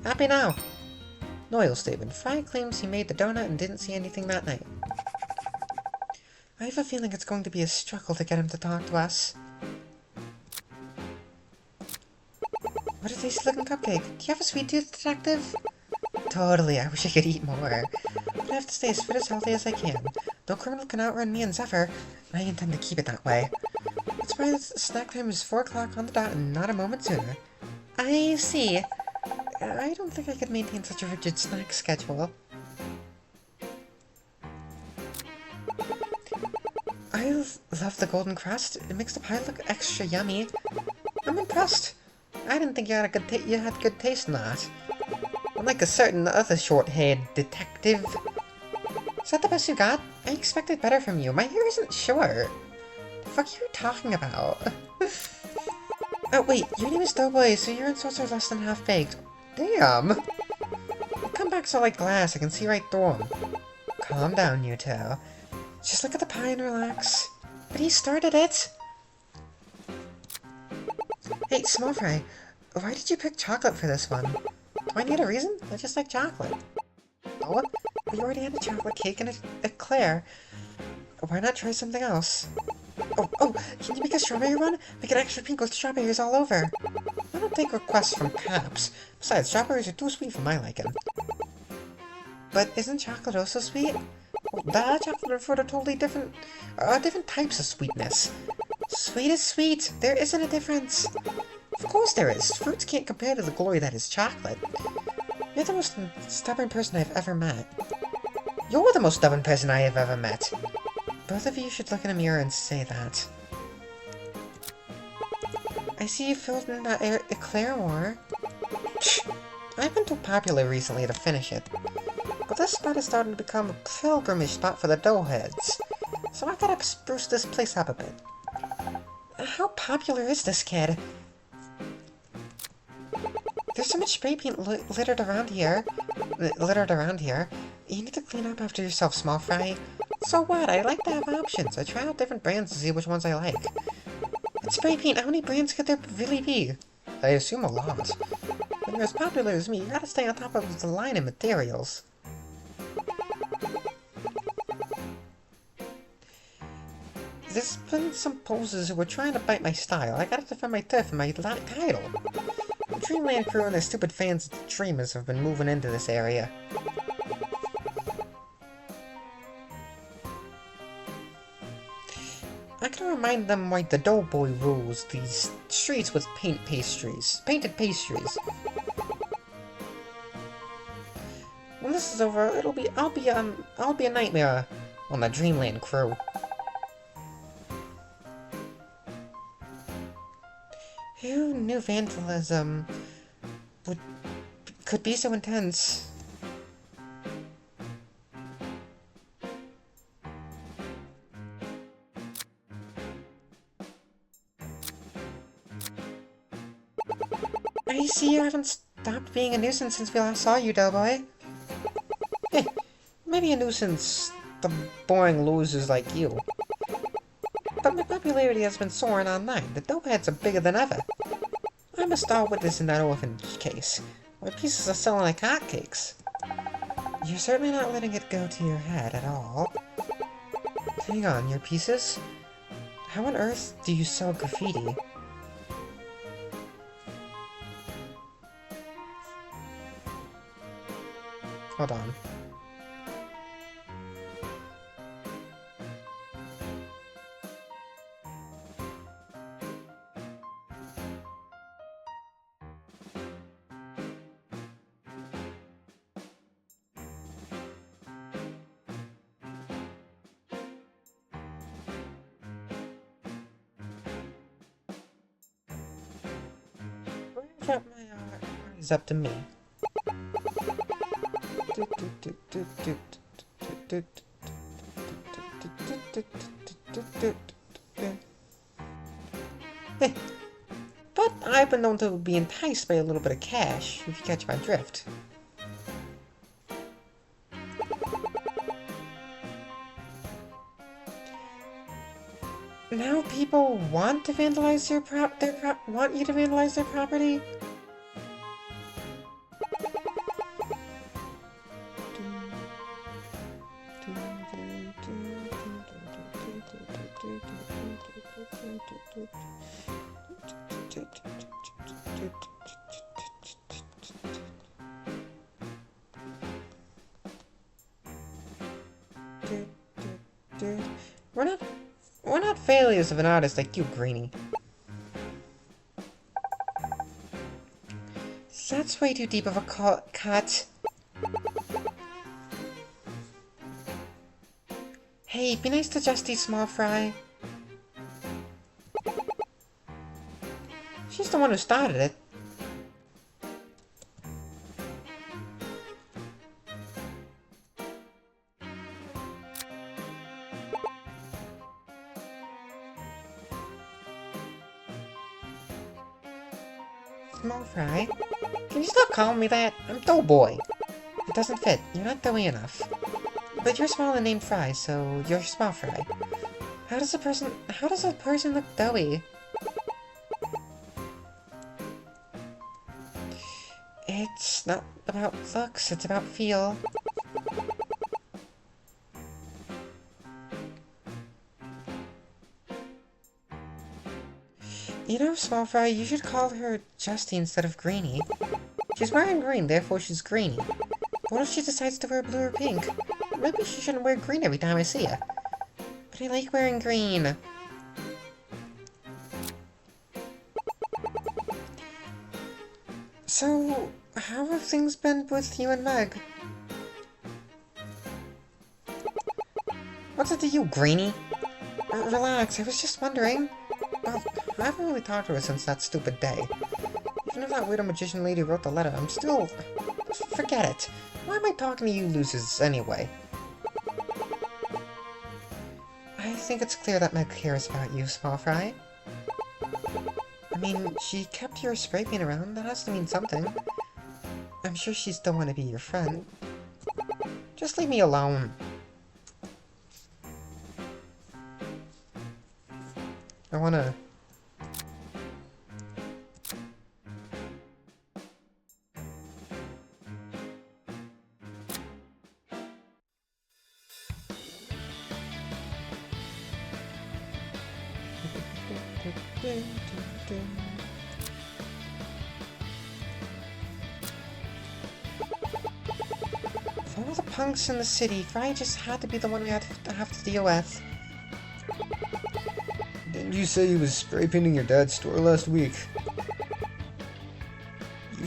Happy now. Loyal statement. Fry claims he made the donut and didn't see anything that night. I have a feeling it's going to be a struggle to get him to talk to us. What a tasty looking cupcake. Do you have a sweet tooth, detective? Totally, I wish I could eat more. But I have to stay as fit as healthy as I can. No criminal can outrun me and Zephyr, and I intend to keep it that way. That's why the snack time is 4 o'clock on the dot and not a moment sooner. I see. I don't think I could maintain such a rigid snack schedule. I'll love the golden crust. It makes the pie look extra yummy. I'm impressed. I didn't think you had good taste in that. Unlike a certain other short-haired detective. Is that the best you got? I expected better from you. My hair isn't short. The fuck are you talking about? Oh wait, your name is Doughboy, so your insults are less than half-baked. Damn! Your comebacks are like glass, I can see right through them. Calm down, you two. Just look at the pie and relax. But he started it! Hey, Small Fry, why did you pick chocolate for this one? Do I need a reason? I just like chocolate. Oh, we already had a chocolate cake and an eclair. Why not try something else? Oh, can you make a strawberry one? Make it extra pink with strawberries all over. I don't take requests from cops. Besides, strawberries are too sweet for my liking. But isn't chocolate also sweet? Well, chocolate and fruit are totally different types of sweetness. Sweet is sweet. There isn't a difference. Of course there is. Fruits can't compare to the glory that is chocolate. You're the most stubborn person I've ever met. You're the most stubborn person I have ever met. Both of you should look in a mirror and say that. I see you filled in that eclair more. I've been too popular recently to finish it. But this spot is starting to become a pilgrimage spot for the doughheads. So I gotta spruce this place up a bit. How popular is this kid? There's so much spray paint littered around here. You need to clean up after yourself, Small Fry. So what? I like to have options. I try out different brands to see which ones I like. It's spray paint. How many brands could there really be? I assume a lot. When you're as popular as me, you gotta stay on top of the line of materials. There's been some posers who were trying to bite my style. I gotta defend my turf and my title. The Dreamland crew and their stupid fans and dreamers have been moving into this area. I can remind them why the Doughboy rules these streets with painted pastries. When this is over, I'll be a nightmare on the Dreamland crew. Who knew vandalism could be so intense? I see you haven't stopped being a nuisance since we last saw you, Doughboy. Hey, maybe a nuisance to boring losers like you. But my popularity has been soaring online. The doughheads are bigger than ever. I'm a star witness in that orphanage case. My pieces are selling like hotcakes. You're certainly not letting it go to your head at all. Hang on, your pieces? How on earth do you sell graffiti? Hold on. Drop my art is up to me. But I've been known to be enticed by a little bit of cash, if you catch my drift. Now people want to vandalize want you to vandalize their property? We're not failures of an artist like you, Greenie. That's way too deep of a cut. Hey, be nice to Justy, Small Fry. She's the one who started it. Small fry? Can you stop calling me that? I'm Doughboy. It doesn't fit. You're not doughy enough. But you're small and named Fry, so you're small fry. How does a person look doughy? It's not about looks, it's about feel. You know, Small Fry, you should call her Justy instead of Greenie. She's wearing green, therefore she's Greenie. But what if she decides to wear blue or pink? Maybe she shouldn't wear green every time I see her. But I like wearing green. So, how have things been with you and Meg? What's it to you, Greenie? Relax, I was just wondering. Well, I haven't really talked to her since that stupid day. Even if that weirdo magician lady wrote the letter, I'm still... Forget it. Why am I talking to you losers, anyway? I think it's clear that Meg cares about you, Small Fry. I mean, she kept your spray paint around, that has to mean something. I'm sure she still want to be your friend. Just leave me alone. I wanna... Of all the punks in the city, Fry just had to be the one we had to have to deal with. Didn't you say you was spray painting your dad's store last week?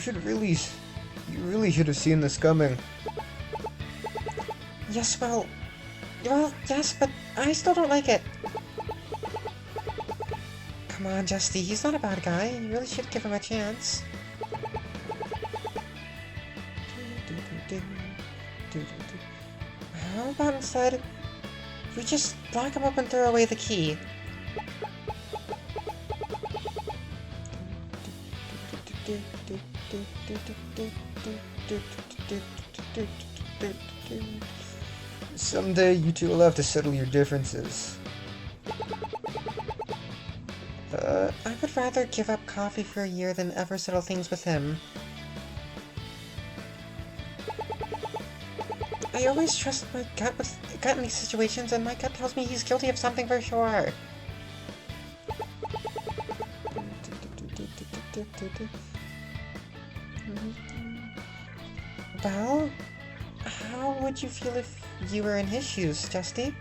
You really should have seen this coming. Yes, well, yes, but I still don't like it. Come on, Justy, he's not a bad guy. You really should give him a chance. How about instead, we just lock him up and throw away the key? Someday you two will have to settle your differences. I would rather give up coffee for a year than ever settle things with him. I always trust my gut in these situations, and my gut tells me he's guilty of something for sure. Well, how would you feel if you were in his shoes, Justy?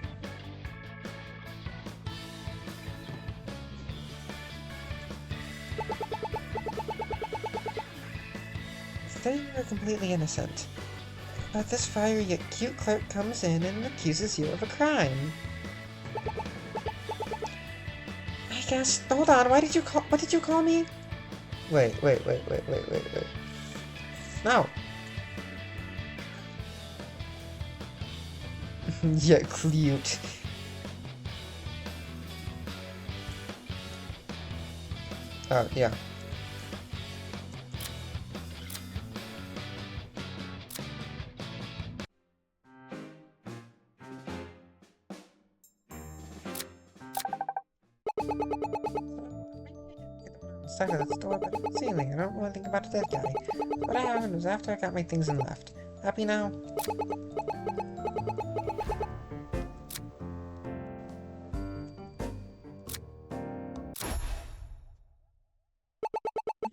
Say you're completely innocent, but this fiery yet cute clerk comes in and accuses you of a crime. I guess... Hold on, what did you call me? Wait. No. Yeah, cute. Oh, yeah. Stuck at the store, but it's ceiling. I don't really think about the dead guy. What happened was after I got my things and left. Happy now?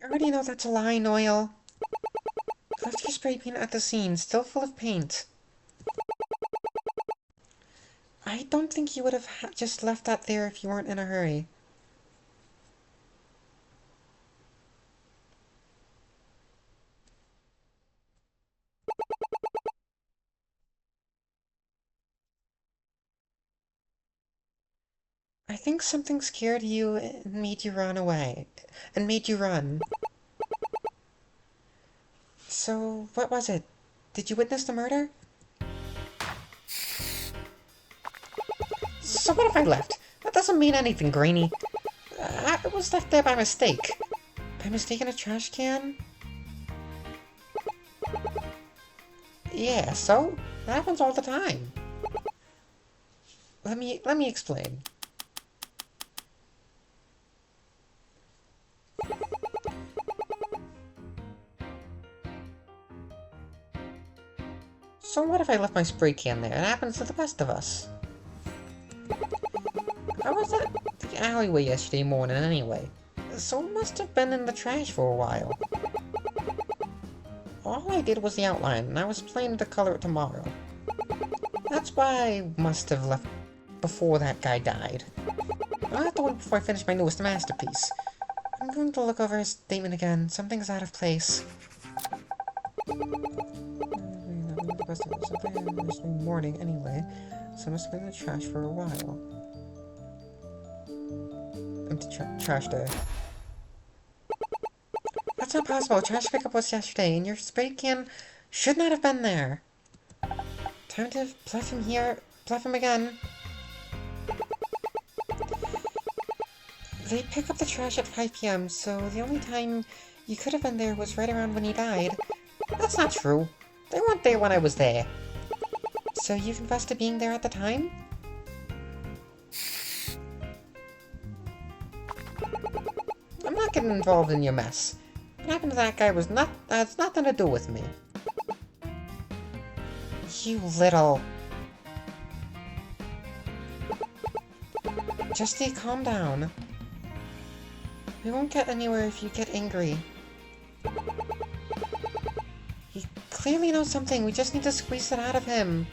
I already know that's a lie, Noel. Left your spray paint at the scene, still full of paint. I don't think you would have just left that there if you weren't in a hurry. I think something scared you and made you run away. And made you run. So, what was it? Did you witness the murder? So what if I left? That doesn't mean anything, Greenie. I was left there by mistake. By mistake in a trash can? Yeah, so? That happens all the time. Let me explain. So what if I left my spray can there? It happens to the best of us. I was at the alleyway yesterday morning anyway, so it must have been in the trash for a while. All I did was the outline, and I was planning to color it tomorrow. That's why I must have left before that guy died. I'll have to wait before I finish my newest masterpiece. I'm going to look over his statement again. Something's out of place. Something yesterday morning anyway, so I must have been in the trash for a while. Empty trash day. That's not possible. Trash pickup was yesterday, and your spray can should not have been there. Time to bluff him here. Bluff him again. They pick up the trash at 5 p.m., so the only time you could have been there was right around when he died. That's not true. They weren't there when I was there. So you confess to being there at the time? I'm not getting involved in your mess. What happened to that guy has nothing to do with me. You little... Justy, calm down. We won't get anywhere if you get angry. He clearly knows something, we just need to squeeze it out of him.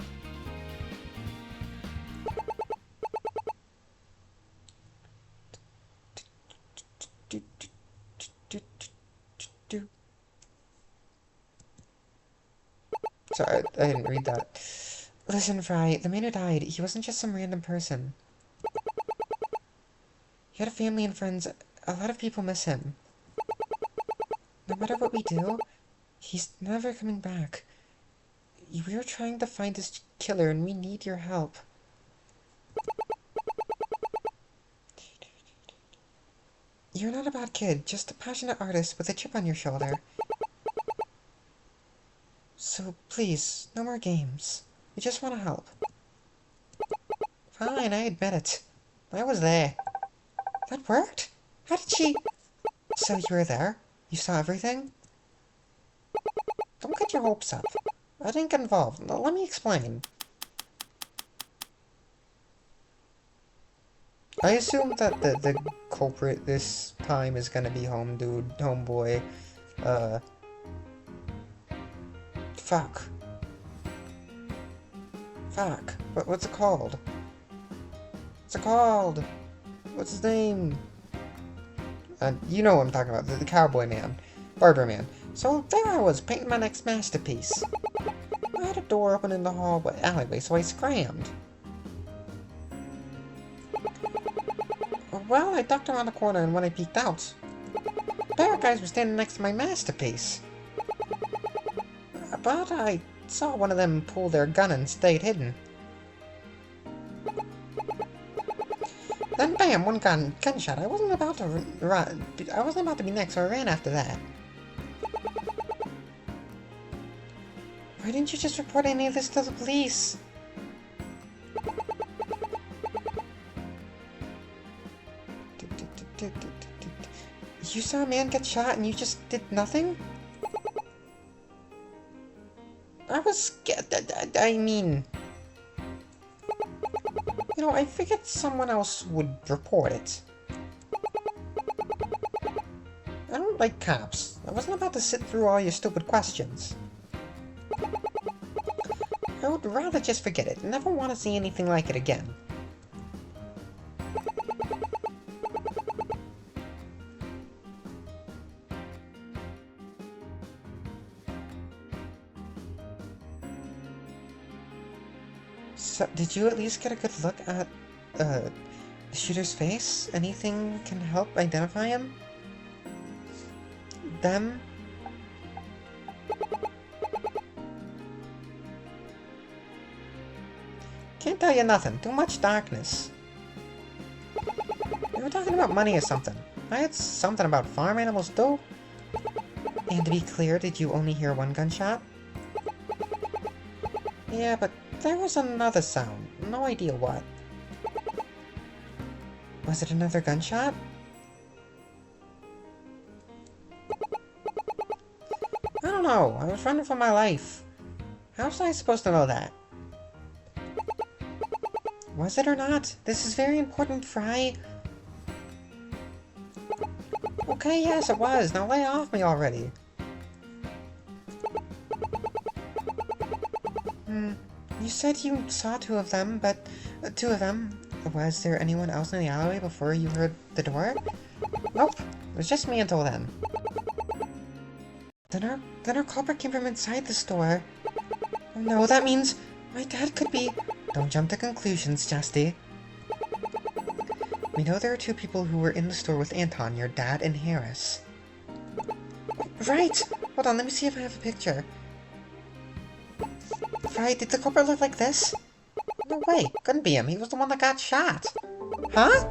Sorry, I didn't read that. Listen, Fry, the man who died, he wasn't just some random person. He had a family and friends. A lot of people miss him. No matter what we do, he's never coming back. We are trying to find this killer, and we need your help. You're not a bad kid, just a passionate artist with a chip on your shoulder. So please, no more games. We just want to help. Fine, I admit it. I was there. That worked? How did she... So you were there? You saw everything? Don't get your hopes up. I didn't get involved. Now, let me explain. I assume that the culprit this time is gonna be homeboy. Fuck. Fuck. What's it called? What's it called? What's his name? You know what I'm talking about. The cowboy man. Barber man. So there I was, painting my next masterpiece. I had a door open in the alleyway, so I scrammed. Well, I ducked around the corner, and when I peeked out, the pair of guys were standing next to my masterpiece. But I saw one of them pull their gun and stayed hidden. Then bam, one gunshot. I wasn't about to run. I wasn't about to be next, so I ran after that. Why didn't you just report any of this to the police? You saw a man get shot and you just did nothing? I was scared. I mean... You know, I figured someone else would report it. I don't like cops. I wasn't about to sit through all your stupid questions. I would rather just forget it. Never want to see anything like it again. So, did you at least get a good look at, The shooter's face? Anything can help identify him? Them? Can't tell you nothing. Too much darkness. We were talking about money or something. I had something about farm animals too. And to be clear, did you only hear one gunshot? Yeah, but there was another sound. No idea what. Was it another gunshot? I don't know. I was running for my life. How was I supposed to know that? Was it or not? This is very important, Fry. Okay, yes, it was. Now lay off me already. You said you saw two of them, but... two of them. Was there anyone else in the alleyway before you heard the door? Nope. It was just me until then. Then our culprit came from inside the store. Oh no, that means my dad could be... Don't jump to conclusions, Justy. We know there are two people who were in the store with Anton, your dad and Harris. Right! Hold on, let me see if I have a picture. Right, did the culprit look like this? No way, couldn't be him. He was the one that got shot. Huh?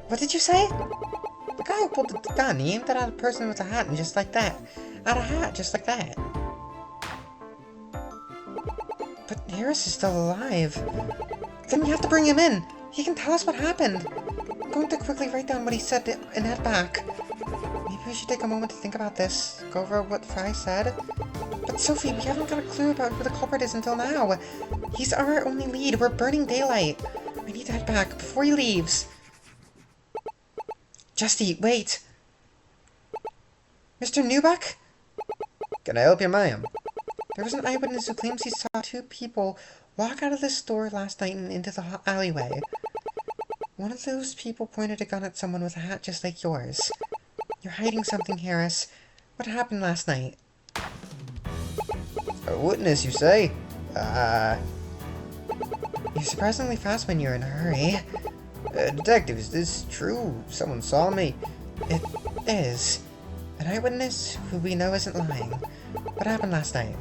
What did you say? The guy who pulled the gun, he aimed it at a person with a hat and just like that. At a hat, just like that. But Harris is still alive. Then we have to bring him in. He can tell us what happened. I'm going to quickly write down what he said and head back. Maybe we should take a moment to think about this. Go over what Fry said. But Sophie, we haven't got a clue about who the culprit is until now. He's our only lead. We're burning daylight. I need to head back before he leaves. Justy, wait. Mr. Newbuck? Can I help you, ma'am? There was an eyewitness who claims he saw two people walk out of this store last night and into the alleyway. One of those people pointed a gun at someone with a hat just like yours. You're hiding something, Harris. What happened last night? A witness, you say? You're surprisingly fast when you're in a hurry. Detective, is this true? Someone saw me. It is. An eyewitness who we know isn't lying. What happened last night?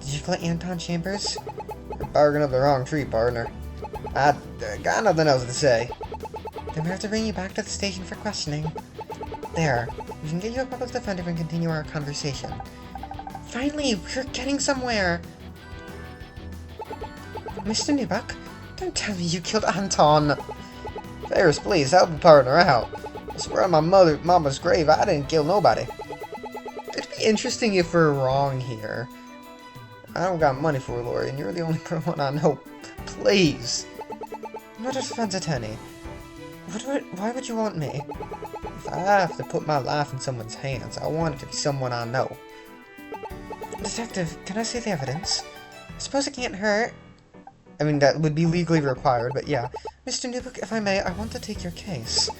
Did you kill Anton Chambers? You're barking up the wrong tree, partner. I got nothing else to say. Then we have to bring you back to the station for questioning. There. We can get you a public defender and continue our conversation. Finally, we're getting somewhere! Mr. Newbuck, don't tell me you killed Anton! Ferris, please, help a partner out. I swear on my mama's grave, I didn't kill nobody. It'd be interesting if we're wrong here. I don't got money for a lawyer, and you're the only one I know. Please. I'm not a defense attorney. Why would you want me? If I have to put my life in someone's hands, I want it to be someone I know. Detective, can I see the evidence? I suppose it can't hurt. I mean, that would be legally required, but yeah. Mr. Newbuck, if I may, I want to take your case.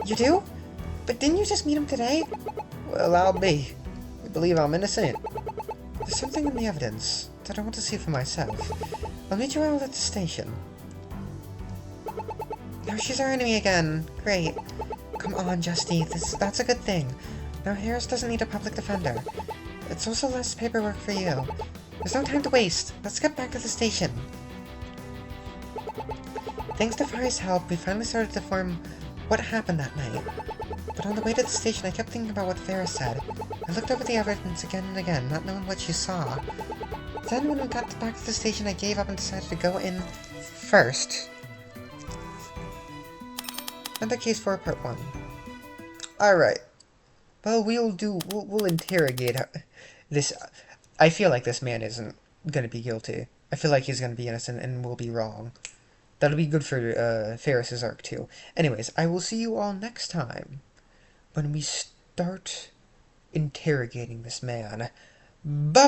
You do? But didn't you just meet him today? Well, I'll be. You believe I'm innocent? There's something in the evidence that I want to see for myself. I'll meet you all at the station. Now she's our enemy again. Great. Come on, Justy. That's a good thing. Now Harris doesn't need a public defender. It's also less paperwork for you. There's no time to waste. Let's get back to the station. Thanks to Fry's help, we finally started to form what happened that night. But on the way to the station, I kept thinking about what Ferris said. I looked over the evidence again and again, not knowing what she saw. Then when we got back to the station, I gave up and decided to go in first. And the case for part 1. Alright. Well, we'll interrogate this. I feel like this man isn't gonna be guilty. I feel like he's gonna be innocent and will be wrong. That'll be good for Ferris's arc too. Anyways, I will see you all next time when we start interrogating this man. Bye-bye!